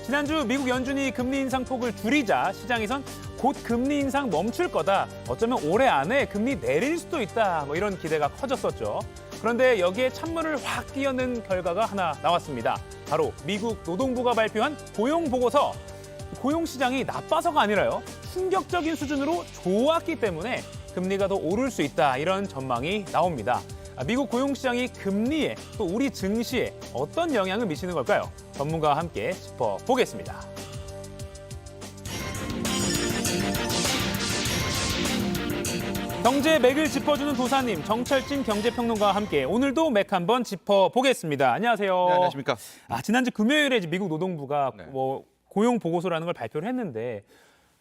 지난주 미국 연준이 금리 인상 폭을 줄이자 시장에선 곧 금리 인상 멈출 거다. 어쩌면 올해 안에 금리 내릴 수도 있다. 이런 기대가 커졌었죠. 그런데 여기에 찬물을 확 끼얹는 결과가 하나 나왔습니다. 바로 미국 노동부가 발표한 고용보고서. 고용시장이 나빠서가 아니라요. 충격적인 수준으로 좋았기 때문에 금리가 더 오를 수 있다. 이런 전망이 나옵니다. 미국 고용시장이 금리에 또 우리 증시에 어떤 영향을 미치는 걸까요? 전문가와 함께 짚어보겠습니다. 경제 맥을 짚어주는 도사님, 정철진 경제평론가와 함께 오늘도 맥 한번 짚어보겠습니다. 안녕하세요. 네, 안녕하십니까. 지난주 금요일에 미국 노동부가 고용 보고서라는 걸 발표를 했는데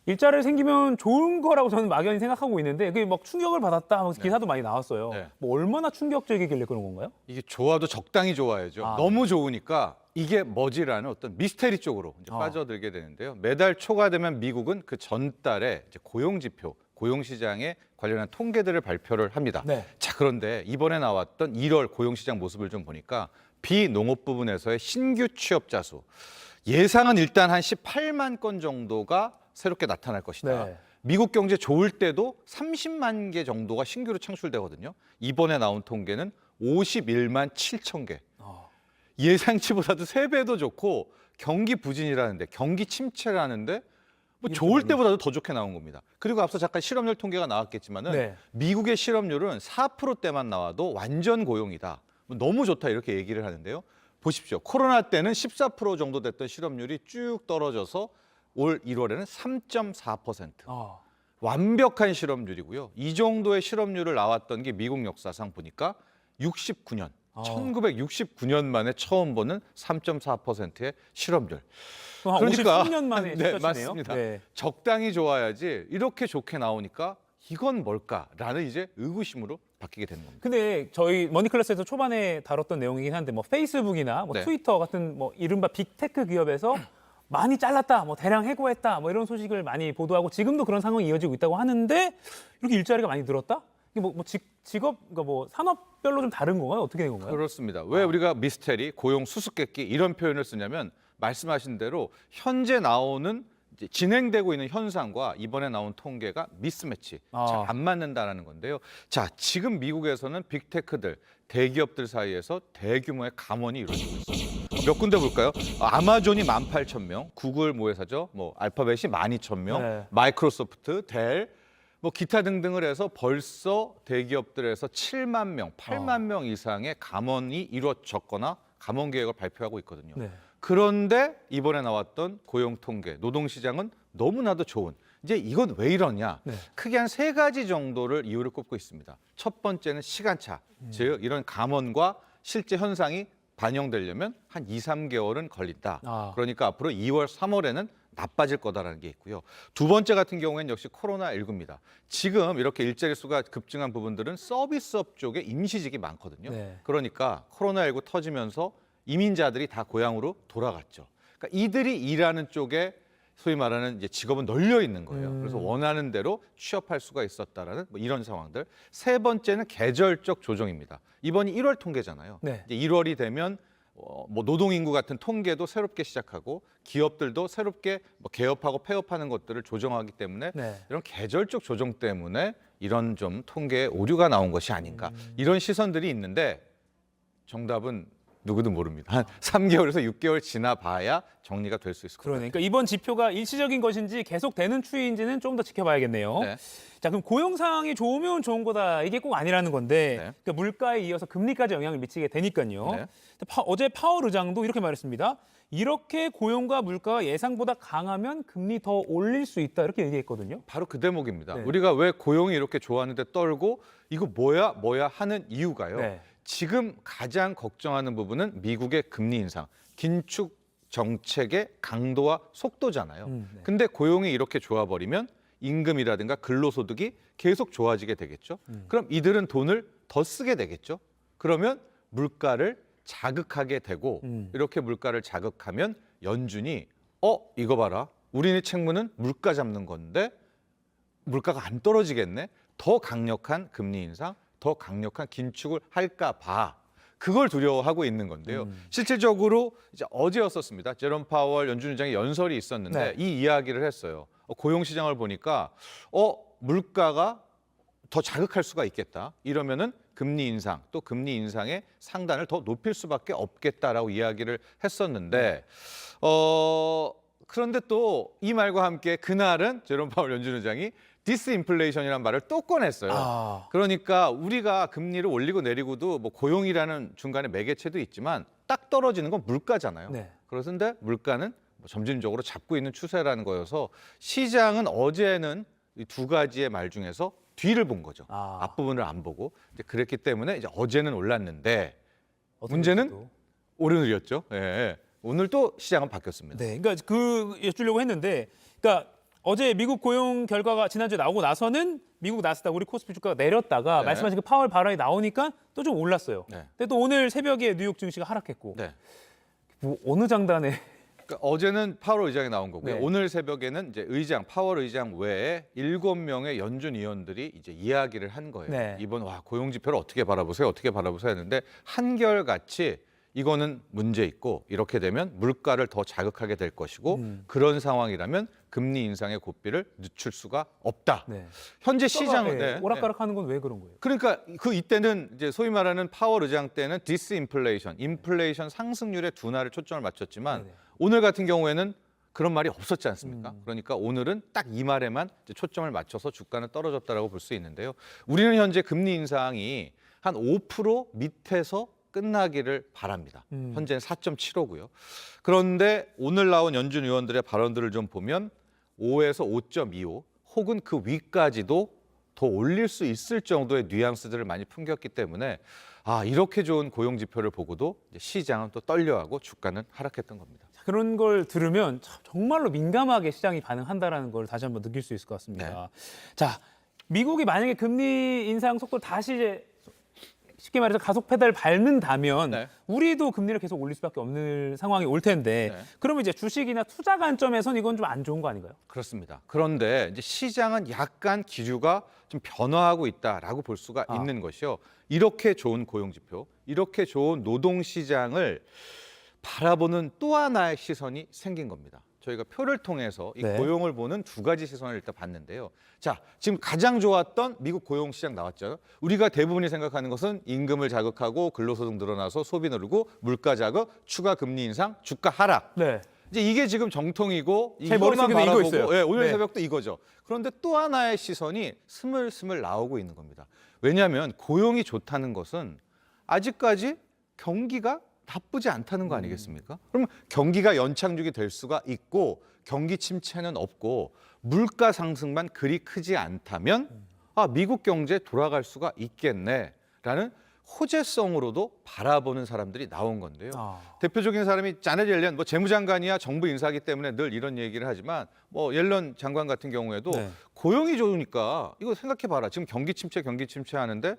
일자리 생기면 좋은 거라고 저는 막연히 생각하고 있는데 그게 막 충격을 받았다 하면서 기사도 많이 나왔어요. 얼마나 충격적이길래 그런 건가요? 이게 좋아도 적당히 좋아야죠. 너무 좋으니까 이게 뭐지라는 어떤 미스테리 쪽으로 이제 빠져들게 되는데요. 매달 초가 되면 미국은 그 전달에 이제 고용지표, 고용시장에 관련한 통계들을 발표를 합니다. 자, 그런데 이번에 나왔던 1월 고용시장 모습을 좀 보니까 비농업 부분에서의 신규 취업자 수 예상은 일단 한 18만 건 정도가 새롭게 나타날 것이다. 미국 경제 좋을 때도 30만 개 정도가 신규로 창출되거든요. 이번에 나온 통계는 51만 7천 개. 예상치보다도 3배도 좋고 경기 부진이라는데 경기 침체라는데 뭐 좋을 때보다도 더 좋게 나온 겁니다. 그리고 앞서 잠깐 실업률 통계가 나왔겠지만은 미국의 실업률은 4%대만 나와도 완전 고용이다. 너무 좋다 이렇게 얘기를 하는데요. 보십시오. 코로나 때는 14% 정도 됐던 실업률이 쭉 떨어져서 올 1월에는 3.4%. 완벽한 실업률이고요. 이 정도의 실업률을 나왔던 게 미국 역사상 보니까 69년, 1969년 만에 처음 보는 3.4%의 실업률. 그러니까 53년 만에 네, 맞습니다. 적당히 좋아야지 이렇게 좋게 나오니까 이건 뭘까라는 이제 의구심으로 바뀌게 되는 겁니다. 근데 저희 머니클래스에서 초반에 다뤘던 내용이긴 한데 페이스북이나 트위터 같은 이른바 빅테크 기업에서 많이 잘랐다, 뭐 대량 해고했다, 뭐 이런 소식을 많이 보도하고 지금도 그런 상황이 이어지고 있다고 하는데 이렇게 일자리가 많이 늘었다? 이게 뭐 직업, 그러니까 뭐 산업별로 좀 다른 건가요? 어떻게 된 건가요? 그렇습니다. 왜 우리가 미스테리, 고용 수수께끼 이런 표현을 쓰냐면 말씀하신 대로 현재 나오는 이제 진행되고 있는 현상과 이번에 나온 통계가 미스매치, 잘 안 맞는다라는 건데요. 자, 지금 미국에서는 빅테크들, 대기업들 사이에서 대규모의 감원이 이루어지고 있습니다. 몇 군데 볼까요? 아마존이 18,000명, 구글 모회사죠. 뭐 알파벳이 12,000명, 네. 마이크로소프트, 델, 뭐 기타 등등을 해서 벌써 대기업들에서 7만 명, 8만 명 이상의 감원이 이루어졌거나 감원 계획을 발표하고 있거든요. 네. 그런데 이번에 나왔던 고용 통계, 노동시장은 너무나도 좋은. 이제 이건 왜 이러냐? 네. 크게 한 3가지 정도를 이유를 꼽고 있습니다. 첫 번째는 시간차, 즉 이런 감원과 실제 현상이 반영되려면 한 2, 3개월은 걸린다. 그러니까 앞으로 2월, 3월에는 나빠질 거다라는 게 있고요. 두 번째 같은 경우에는 역시 코로나19입니다. 지금 이렇게 일자리 수가 급증한 부분들은 서비스업 쪽에 임시직이 많거든요. 네. 그러니까 코로나19 터지면서 이민자들이 다 고향으로 돌아갔죠. 그러니까 이들이 일하는 쪽에 소위 말하는 이제 직업은 널려 있는 거예요. 그래서 원하는 대로 취업할 수가 있었다라는 뭐 이런 상황들. 세 번째는 계절적 조정입니다. 이번이 1월 통계잖아요. 네. 이제 1월이 되면 뭐 노동인구 같은 통계도 새롭게 시작하고 기업들도 새롭게 뭐 개업하고 폐업하는 것들을 조정하기 때문에 네. 이런 계절적 조정 때문에 이런 좀 통계에 오류가 나온 것이 아닌가 이런 시선들이 있는데 정답은 누구도 모릅니다. 한 3개월에서 6개월 지나봐야 정리가 될 수 있을 것 같아요. 그러니까 이번 지표가 일시적인 것인지 계속되는 추이인지는 좀 더 지켜봐야겠네요. 네. 자, 그럼 고용 상황이 좋으면 좋은 거다. 이게 꼭 아니라는 건데 네. 그러니까 물가에 이어서 금리까지 영향을 미치게 되니까요. 네. 어제 파월 의장도 이렇게 말했습니다. 이렇게 고용과 물가가 예상보다 강하면 금리 더 올릴 수 있다. 이렇게 얘기했거든요. 바로 그 대목입니다. 네. 우리가 왜 고용이 이렇게 좋았는데 떨고 이거 뭐야 하는 이유가요. 네. 지금 가장 걱정하는 부분은 미국의 금리 인상, 긴축 정책의 강도와 속도잖아요. 네. 근데 고용이 이렇게 좋아버리면 임금이라든가 근로소득이 계속 좋아지게 되겠죠. 그럼 이들은 돈을 더 쓰게 되겠죠. 그러면 물가를 자극하게 되고 이렇게 물가를 자극하면 연준이 이거 봐라. 우리네 책무는 물가 잡는 건데 물가가 안 떨어지겠네. 더 강력한 금리 인상, 더 강력한 긴축을 할까 봐. 그걸 두려워하고 있는 건데요. 실질적으로 이제 어제였었습니다. 제롬 파월 연준 의장의 연설이 있었는데 네. 이 이야기를 했어요. 고용 시장을 보니까 물가가 더 자극할 수가 있겠다. 이러면은 금리 인상, 또 금리 인상의 상단을 더 높일 수밖에 없겠다라고 이야기를 했었는데 그런데 또 이 말과 함께 그날은 제롬 파월 연준 의장이 디스인플레이션이라는 말을 또 꺼냈어요. 그러니까 우리가 금리를 올리고 내리고도 뭐 고용이라는 중간에 매개체도 있지만 딱 떨어지는 건 물가잖아요. 네. 그런데 물가는 뭐 점진적으로 잡고 있는 추세라는 거여서 시장은 어제는 이 두 가지의 말 중에서 뒤를 본 거죠. 앞부분을 안 보고. 이제 그랬기 때문에 이제 어제는 올랐는데 문제는 오늘이었죠. 예. 오늘 또 시장은 바뀌었습니다. 네, 그러니까 그 여쭈려고 했는데, 그러니까 어제 미국 고용 결과가 지난주에 나오고 나서는 미국 나스닥 우리 코스피 주가가 내렸다가 네. 말씀하신 그 파월 발언이 나오니까 또 좀 올랐어요. 네. 근데 또 오늘 새벽에 뉴욕 증시가 하락했고, 네. 뭐 어느 장단에? 그러니까 어제는 파월 의장이 나온 거고요. 네. 오늘 새벽에는 이제 파월 의장 외에 7명의 연준 위원들이 이제 이야기를 한 거예요. 네. 이번 고용 지표를 어떻게 바라보세요? 했는데 한결같이 이거는 문제 있고 이렇게 되면 물가를 더 자극하게 될 것이고 그런 상황이라면 금리 인상의 고삐를 늦출 수가 없다. 네. 현재 시장은 오락가락하는 건 왜 그런 거예요? 그러니까 이때는 이제 소위 말하는 파월 의장 때는 디스인플레이션, 인플레이션 상승률에 둔화를 초점을 맞췄지만 네네. 오늘 같은 경우에는 그런 말이 없었지 않습니까? 그러니까 오늘은 딱 이 말에만 이제 초점을 맞춰서 주가는 떨어졌다라고 볼 수 있는데요. 우리는 현재 금리 인상이 한 5% 밑에서 끝나기를 바랍니다. 현재는 4.75고요. 그런데 오늘 나온 연준 위원들의 발언들을 좀 보면 5에서 5.25 혹은 그 위까지도 더 올릴 수 있을 정도의 뉘앙스들을 많이 풍겼기 때문에 이렇게 좋은 고용 지표를 보고도 이제 시장은 또 떨려하고 주가는 하락했던 겁니다. 그런 걸 들으면 정말로 민감하게 시장이 반응한다라는 걸 다시 한번 느낄 수 있을 것 같습니다. 자, 미국이 만약에 금리 인상 속도를 다시 이제 쉽게 말해서 가속 페달을 밟는다면 네. 우리도 금리를 계속 올릴 수밖에 없는 상황이 올 텐데 네. 그러면 이제 주식이나 투자 관점에선 이건 좀 안 좋은 거 아닌가요? 그렇습니다. 그런데 이제 시장은 약간 기류가 좀 변화하고 있다라고 볼 수가 있는 것이요. 이렇게 좋은 고용 지표, 이렇게 좋은 노동 시장을 바라보는 또 하나의 시선이 생긴 겁니다. 저희가 표를 통해서 이 네. 고용을 보는 두 가지 시선을 일단 봤는데요. 자, 지금 가장 좋았던 미국 고용 시장 나왔죠. 우리가 대부분이 생각하는 것은 임금을 자극하고 근로소득 늘어나서 소비 누르고 물가 자극, 추가 금리 인상, 주가 하락. 네. 이제 이게 지금 정통이고 제 머릿속에도 이거 있어요. 예, 오늘 네. 새벽도 이거죠. 그런데 또 하나의 시선이 스물스물 나오고 있는 겁니다. 왜냐하면 고용이 좋다는 것은 아직까지 경기가 나쁘지 않다는 거 아니겠습니까? 그러면 경기가 연착륙이 될 수가 있고 경기 침체는 없고 물가 상승만 그리 크지 않다면 미국 경제 돌아갈 수가 있겠네라는 호재성으로도 바라보는 사람들이 나온 건데요. 대표적인 사람이 자넷 옐런, 재무장관이야 정부 인사기 때문에 늘 이런 얘기를 하지만 옐런 장관 같은 경우에도 네. 고용이 좋으니까 이거 생각해봐라. 지금 경기 침체 하는데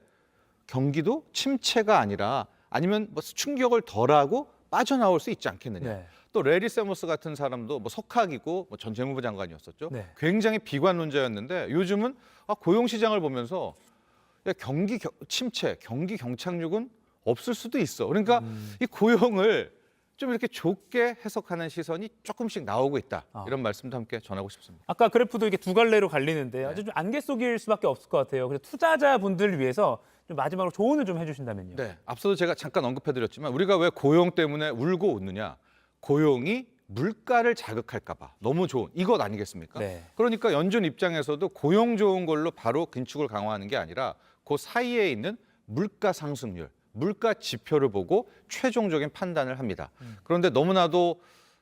경기도 침체가 아니라 아니면 충격을 덜하고 빠져나올 수 있지 않겠느냐. 네. 또 레리 세머스 같은 사람도 석학이고 전 재무부 장관이었었죠. 네. 굉장히 비관론자였는데 요즘은 고용 시장을 보면서 경기 침체, 경기 경착륙은 없을 수도 있어. 그러니까 이 고용을 좀 이렇게 좁게 해석하는 시선이 조금씩 나오고 있다. 이런 말씀도 함께 전하고 싶습니다. 아까 그래프도 이렇게 두 갈래로 갈리는데 아주 좀 안개 속일 수밖에 없을 것 같아요. 그래서 투자자분들을 위해서 좀 마지막으로 조언을 좀 해주신다면요. 네, 앞서도 제가 잠깐 언급해드렸지만 우리가 왜 고용 때문에 울고 웃느냐? 고용이 물가를 자극할까 봐 너무 좋은 이것 아니겠습니까? 네. 그러니까 연준 입장에서도 고용 좋은 걸로 바로 긴축을 강화하는 게 아니라 그 사이에 있는 물가 상승률, 물가 지표를 보고 최종적인 판단을 합니다. 그런데 너무나도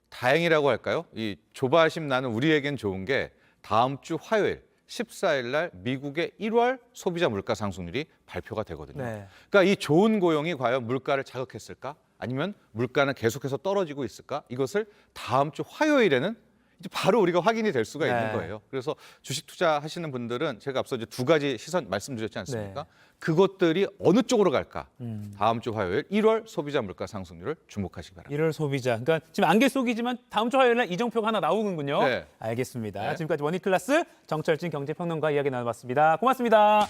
다행이라고 할까요? 이 조바심 나는 우리에겐 좋은 게 다음 주 화요일 14일 날 미국의 1월 소비자 물가 상승률이 발표가 되거든요. 네. 그러니까 이 좋은 고용이 과연 물가를 자극했을까? 아니면 물가는 계속해서 떨어지고 있을까? 이것을 다음 주 화요일에는 이제 바로 우리가 확인이 될 수가 있는 거예요. 그래서 주식 투자하시는 분들은 제가 앞서 이제 두 가지 시선 말씀드렸지 않습니까? 네. 그것들이 어느 쪽으로 갈까? 다음 주 화요일 1월 소비자 물가 상승률을 주목하시기 바랍니다. 1월 소비자. 그러니까 지금 안개 속이지만 다음 주 화요일 날 이정표가 하나 나오는군요. 네. 알겠습니다. 네. 지금까지 원익클래스 정철진 경제평론가 이야기 나눠봤습니다. 고맙습니다.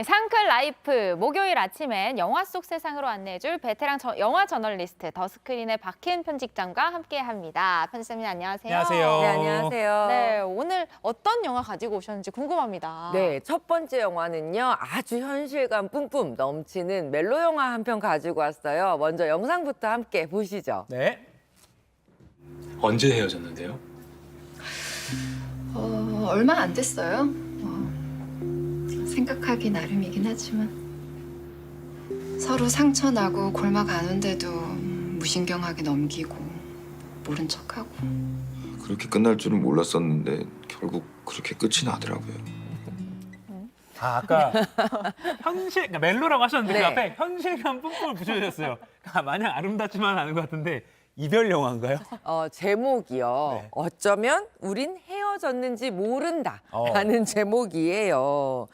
상클 라이프 목요일 아침엔 영화 속 세상으로 안내해줄 베테랑 영화 저널리스트 더스크린의 박혜은 편집장과 함께합니다. 편집장님 안녕하세요. 안녕하세요. 네, 안녕하세요. 네, 오늘 어떤 영화 가지고 오셨는지 궁금합니다. 네, 첫 번째 영화는요. 아주 현실감 뿜뿜 넘치는 멜로 영화 한 편 가지고 왔어요. 먼저 영상부터 함께 보시죠. 네. 언제 헤어졌는데요? 얼마 안 됐어요. 생각하기 나름이긴 하지만 서로 상처나고 골마 가는데도 무신경하게 넘기고 모른 척하고. 그렇게 끝날 줄은 몰랐었는데 결국 그렇게 끝이 나더라고요. 아까 그러니까 멜로라고 하셨는데 네. 그 앞에 현실감 뿜뿜을 붙여주셨어요. 마냥 아름답지만 않은 것 같은데 이별 영화인가요? 제목이요. 네. 어쩌면 우린 헤어졌는지 모른다라는 제목이에요.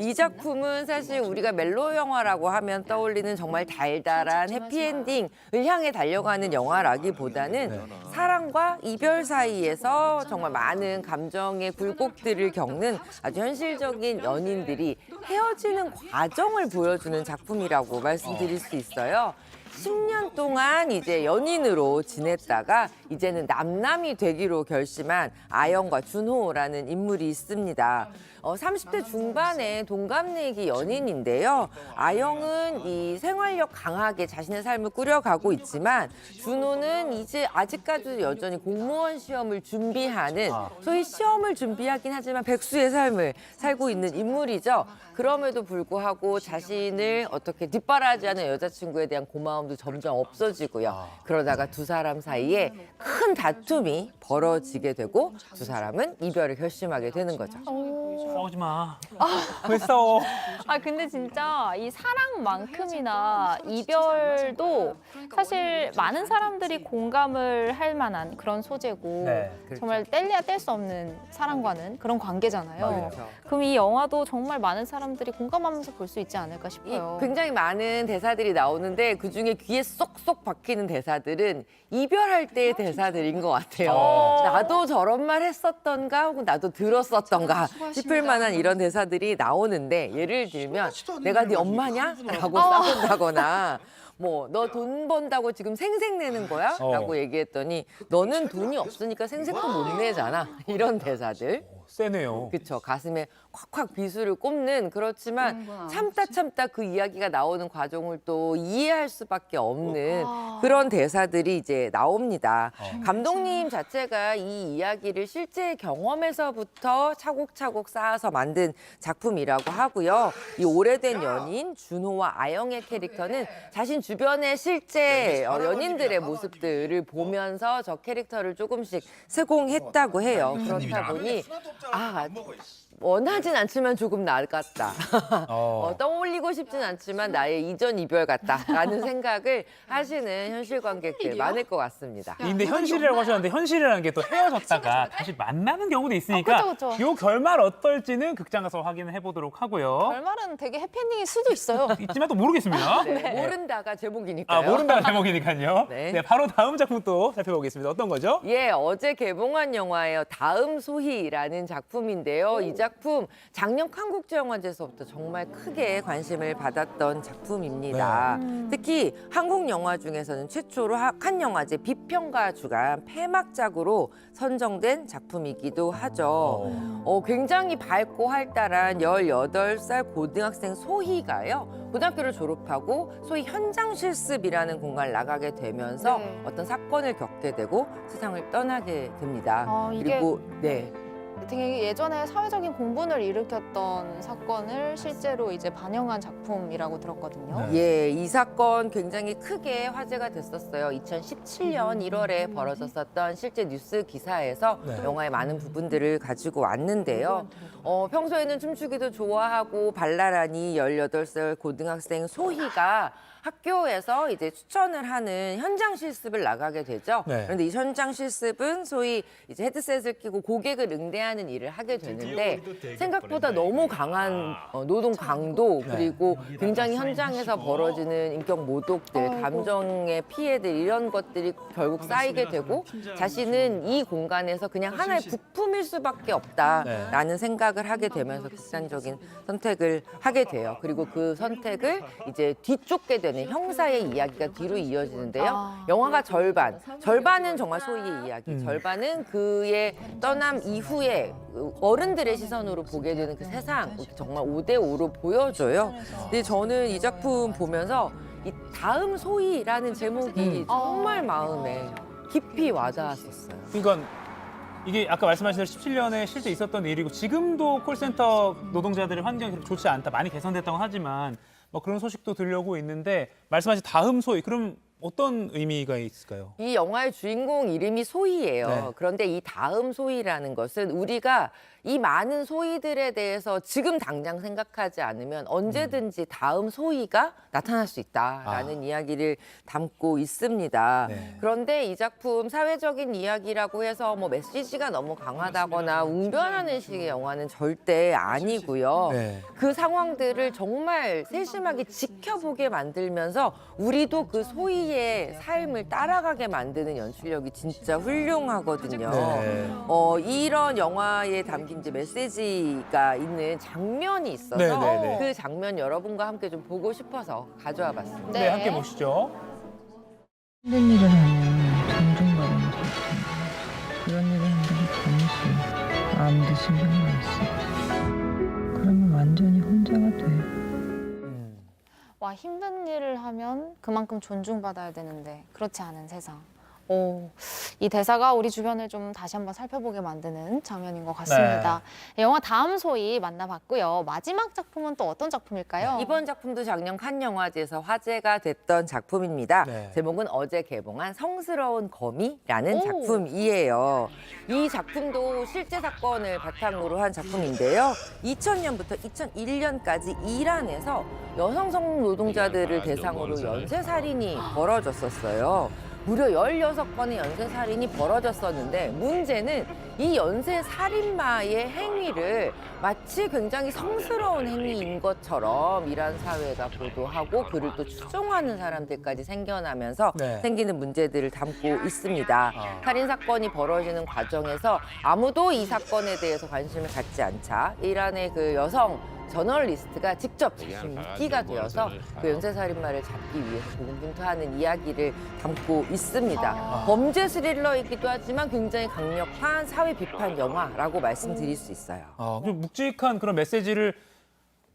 이 작품은 사실 우리가 멜로 영화라고 하면 떠올리는 정말 달달한 해피엔딩을 향해 달려가는 영화라기보다는 사랑과 이별 사이에서 정말 많은 감정의 굴곡들을 겪는 아주 현실적인 연인들이 헤어지는 과정을 보여주는 작품이라고 말씀드릴 수 있어요. 10년 동안 이제 연인으로 지냈다가 이제는 남남이 되기로 결심한 아영과 준호라는 인물이 있습니다. 30대 중반의 동갑내기 연인인데요. 아영은 이 생활력 강하게 자신의 삶을 꾸려가고 있지만 준호는 이제 아직까지도 여전히 공무원 시험을 준비하는 소위 시험을 준비하긴 하지만 백수의 삶을 살고 있는 인물이죠. 그럼에도 불구하고 자신을 어떻게 뒷바라지하는 여자친구에 대한 고마움도 점점 없어지고요. 그러다가 두 사람 사이에 큰 다툼이 벌어지게 되고 두 사람은 이별을 결심하게 되는 거죠. 싸우지 마. 왜 싸워? 아 근데 진짜 이 사랑만큼이나 이별도 사실 많은 사람들이 공감을 할 만한 그런 소재고 네, 정말 뗄래야 뗄 수 없는 사랑과는 그런 관계잖아요. 그렇죠. 그럼 이 영화도 정말 많은 사람들이 공감하면서 볼 수 있지 않을까 싶어요. 굉장히 많은 대사들이 나오는데 그중에 귀에 쏙쏙 박히는 대사들은 이별할 때의 대사들인 것 같아요. 나도 저런 말 했었던가 혹은 나도 들었었던가 싶을 만한 이런 대사들이 나오는데 예를 들면 내가 네 엄마냐? 라고 싸운다거나 뭐 너 돈 번다고 지금 생색내는 거야? 라고 얘기했더니 너는 돈이 없으니까 생색도 못 내잖아. 이런 대사들. 세네요. 그렇죠. 가슴에 콱콱 비수를 꼽는 그렇지만 참다 그 이야기가 나오는 과정을 또 이해할 수밖에 없는 그런 대사들이 이제 나옵니다. 감독님 자체가 이 이야기를 실제 경험에서부터 차곡차곡 쌓아서 만든 작품이라고 하고요. 이 오래된 연인 준호와 아영의 캐릭터는 자신 주변의 실제 연인들의 모습들을 보면서 저 캐릭터를 조금씩 세공했다고 해요. 그렇다 보니 원하진 않지만 조금 나을 것 같다. 떠올리고 싶진 않지만 나의 이전 이별 같다라는 생각을 하시는 현실 관객들 많을 것 같습니다. 근데 현실이라고 하셨는데 현실이라는 게 또 헤어졌다가 다시 만나는 경우도 있으니까 그쵸. 요 결말 어떨지는 극장 가서 확인을 해보도록 하고요. 결말은 되게 해피엔딩일 수도 있어요. 있지만 또 모르겠습니다. 모른다가 제목이니까요. 모른다가 제목이니까요. 네. 네, 바로 다음 작품 또 살펴보겠습니다. 어떤 거죠? 예, 어제 개봉한 영화예요. 다음 소희라는 작품인데요. 이 작품 작년 한국제영화제에서부터 정말 크게 관심을 받았던 작품입니다. 특히 한국 영화 중에서는 최초로 칸 영화제 비평가 주간 폐막작으로 선정된 작품이기도 하죠. 굉장히 밝고 활달한 18살 고등학생 소희가요. 고등학교를 졸업하고 소위 현장 실습이라는 공간을 나가게 되면서 어떤 사건을 겪게 되고 세상을 떠나게 됩니다. 이게 그리고 되게 예전에 사회적인 공분을 일으켰던 사건을 실제로 이제 반영한 작품이라고 들었거든요. 예, 이 사건 굉장히 크게 화제가 됐었어요. 2017년 1월에 벌어졌었던 실제 뉴스 기사에서 영화의 많은 부분들을 가지고 왔는데요. 평소에는 춤추기도 좋아하고 발랄하니 18살 고등학생 소희가 학교에서 이제 추천을 하는 현장 실습을 나가게 되죠. 그런데 이 현장 실습은 소위 이제 헤드셋을 끼고 고객을 응대하는 일을 하게 되는데 생각보다 너무 강한 노동 강도 그리고 굉장히 현장에서 벌어지는 인격 모독들, 감정의 피해들 이런 것들이 결국 쌓이게 되고 자신은 이 공간에서 그냥 하나의 부품일 수밖에 없다라는 생각을 하게 되면서 극단적인 선택을 하게 돼요. 그리고 그 선택을 이제 뒤쫓게 되는 형사의 이야기가 뒤로 이어지는데요. 영화가 절반은 정말 소희의 이야기, 절반은 그의 떠남 이후에 어른들의 시선으로 보게 되는 그 세상, 정말 5대5로 보여줘요. 근데 저는 이 작품 보면서 이 다음 소희라는 제목이 정말 마음에 깊이 와닿았었어요. 그러니까 이게 아까 말씀하신 대로 17년에 실제 있었던 일이고 지금도 콜센터 노동자들의 환경이 그렇게 좋지 않다, 많이 개선됐다고 하지만 뭐 그런 소식도 들려오고 있는데 말씀하신 다음 소희, 그럼 어떤 의미가 있을까요? 이 영화의 주인공 이름이 소희예요. 네. 그런데 이 다음 소희라는 것은 우리가 이 많은 소희들에 대해서 지금 당장 생각하지 않으면 언제든지 다음 소희가 나타날 수 있다라는 이야기를 담고 있습니다. 그런데 이 작품 사회적인 이야기라고 해서 뭐 메시지가 너무 강하다거나 웅변하는 식의 영화는 절대 아니고요. 그 상황들을 정말 세심하게 지켜보게 만들면서 우리도 그 소희의 삶을 따라가게 만드는 연출력이 진짜 훌륭하거든요. 이런 영화에 담긴 이제 메시지가 있는 장면이 있어서 그 장면 여러분과 함께 좀 보고 싶어서 가져와 봤습니다. 네, 함께 보시죠. 힘든 일을 하면 존중받으면 될 텐데 그런 일을 한다고 잠시 아무도 신경을 안 써. 그러면 완전히 혼자가 돼. 와, 힘든 일을 하면 그만큼 존중받아야 되는데 그렇지 않은 세상. 이 대사가 우리 주변을 좀 다시 한번 살펴보게 만드는 장면인 것 같습니다. 영화 다음 소위 만나봤고요. 마지막 작품은 또 어떤 작품일까요? 이번 작품도 작년 칸 영화제에서 화제가 됐던 작품입니다. 네. 제목은 어제 개봉한 성스러운 거미라는 작품이에요. 이 작품도 실제 사건을 바탕으로 한 작품인데요. 2000년부터 2001년까지 이란에서 여성 성노동자들을 대상으로 연쇄살인이 벌어졌었어요. 무려 16건의 연쇄살인이 벌어졌었는데 문제는 이 연쇄살인마의 행위를 마치 굉장히 성스러운 행위인 것처럼 이란 사회가 보도하고 그를 또 추종하는 사람들까지 생겨나면서 생기는 문제들을 담고 있습니다. 살인사건이 벌어지는 과정에서 아무도 이 사건에 대해서 관심을 갖지 않자 이란의 그 여성 저널리스트가 직접 자신이 미끼가 되어서 그 연쇄살인마를 잡기 위해서 고군분투하는 이야기를 담고 있습니다. 범죄 스릴러이기도 하지만 굉장히 강력한 사회 비판 영화라고 말씀드릴 수 있어요. 좀 묵직한 그런 메시지를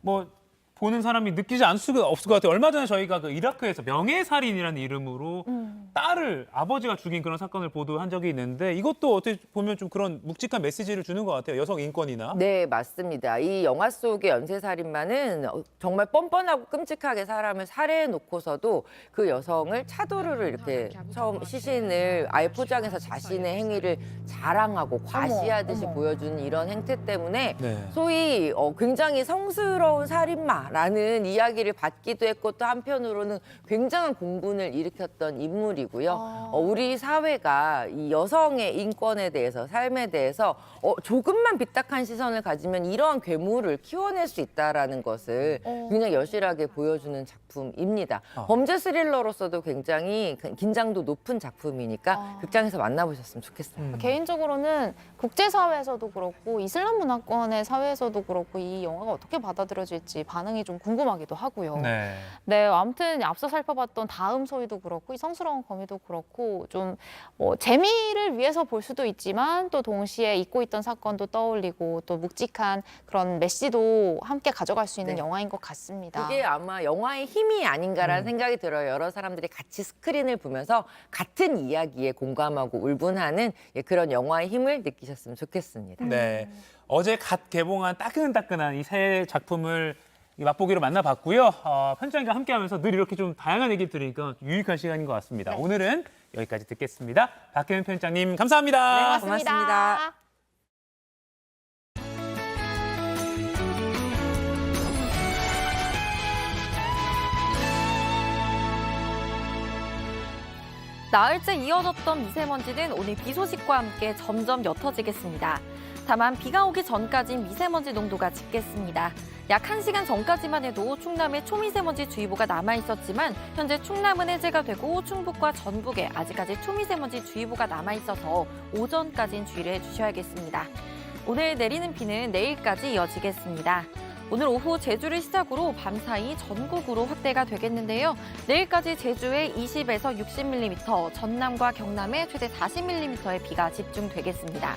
뭐 보는 사람이 느끼지 않을 수가 없을 것 같아요. 얼마 전에 저희가 그 이라크에서 명예살인이라는 이름으로 딸을 아버지가 죽인 그런 사건을 보도한 적이 있는데 이것도 어떻게 보면 좀 그런 묵직한 메시지를 주는 것 같아요. 여성 인권이나. 네, 맞습니다. 이 영화 속의 연쇄살인마는 정말 뻔뻔하고 끔찍하게 사람을 살해해놓고서도 그 여성을 차도르를 이렇게 처음 시신을 아예 포장해서 자신의 행위를 자랑하고 과시하듯이 보여주는 이런 행태 때문에 소위 굉장히 성스러운 살인마라는 이야기를 받기도 했고 또 한편으로는 굉장한 공분을 일으켰던 인물이고요. 우리 사회가 이 여성의 인권에 대해서 삶에 대해서 조금만 삐딱한 시선을 가지면 이러한 괴물을 키워낼 수 있다라는 것을 굉장히 여실하게 보여주는 작품입니다. 범죄 스릴러로서도 굉장히 긴장도 높은 작품이니까 극장에서 만나보셨으면 좋겠어요. 개인적으로는 국제사회에서도 그렇고 이슬람 문화권의 사회에서도 그렇고 이 영화가 어떻게 받아들여질지 반응이 좀 궁금하기도 하고요. 네, 아무튼 앞서 살펴봤던 다음 소위도 그렇고 이 성스러운 거미도 그렇고 좀 재미를 위해서 볼 수도 있지만 또 동시에 잊고 있던 사건도 떠올리고 또 묵직한 그런 메시지도 함께 가져갈 수 있는 영화인 것 같습니다. 그게 아마 영화의 힘이 아닌가라는 생각이 들어요. 여러 사람들이 같이 스크린을 보면서 같은 이야기에 공감하고 울분하는 그런 영화의 힘을 느끼셨으면 좋겠습니다. 네, 어제 갓 개봉한 따끈따끈한 이 새 작품을 맛보기로 만나봤고요. 편집장님과 함께하면서 늘 이렇게 좀 다양한 얘기 들으니까 유익한 시간인 것 같습니다. 오늘은 여기까지 듣겠습니다. 박혜은 편집장님 감사합니다. 네, 고맙습니다. 나흘째 이어졌던 미세먼지는 오늘 비 소식과 함께 점점 옅어지겠습니다. 다만 비가 오기 전까진 미세먼지 농도가 짙겠습니다. 약 1시간 전까지만 해도 충남에 초미세먼지 주의보가 남아있었지만 현재 충남은 해제가 되고 충북과 전북에 아직까지 초미세먼지 주의보가 남아있어서 오전까지는 주의를 해주셔야겠습니다. 오늘 내리는 비는 내일까지 이어지겠습니다. 오늘 오후 제주를 시작으로 밤사이 전국으로 확대가 되겠는데요. 내일까지 제주에 20에서 60mm, 전남과 경남에 최대 40mm의 비가 집중되겠습니다.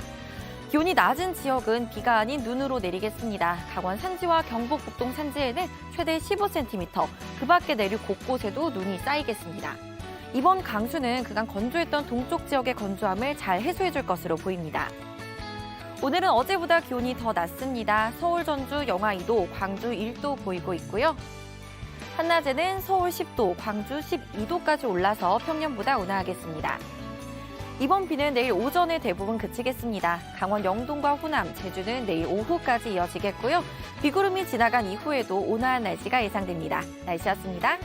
기온이 낮은 지역은 비가 아닌 눈으로 내리겠습니다. 강원 산지와 경북 북동 산지에는 최대 15cm, 그 밖의 내륙 곳곳에도 눈이 쌓이겠습니다. 이번 강수는 그간 건조했던 동쪽 지역의 건조함을 잘 해소해줄 것으로 보입니다. 오늘은 어제보다 기온이 더 낮습니다. 서울, 전주, 영하 2도, 광주 1도 보이고 있고요. 한낮에는 서울 10도, 광주 12도까지 올라서 평년보다 온화하겠습니다. 이번 비는 내일 오전에 대부분 그치겠습니다. 강원 영동과 호남, 제주는 내일 오후까지 이어지겠고요. 비구름이 지나간 이후에도 온화한 날씨가 예상됩니다. 날씨였습니다.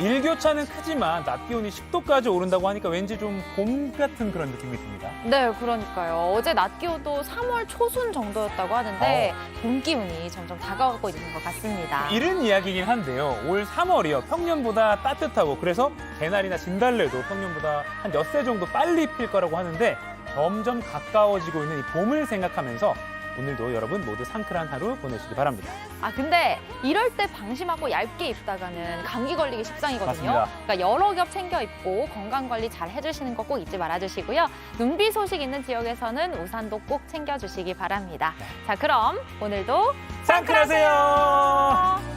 일교차는 크지만 낮 기온이 10도까지 오른다고 하니까 왠지 좀 봄 같은 그런 느낌이 듭니다. 네, 그러니까요. 어제 낮 기온도 3월 초순 정도였다고 하는데 봄 기운이 점점 다가오고 있는 것 같습니다. 이른 이야기긴 한데요. 올 3월이요. 평년보다 따뜻하고 그래서 개나리나 진달래도 평년보다 한 엿새 정도 빨리 필 거라고 하는데 점점 가까워지고 있는 이 봄을 생각하면서 오늘도 여러분 모두 상쾌한 하루 보내시기 바랍니다. 근데 이럴 때 방심하고 얇게 입다가는 감기 걸리기 십상이거든요. 맞습니다. 그러니까 여러 겹 챙겨 입고 건강관리 잘 해주시는 거 꼭 잊지 말아주시고요. 눈비 소식 있는 지역에서는 우산도 꼭 챙겨주시기 바랍니다. 자, 그럼 오늘도 상쾌하세요.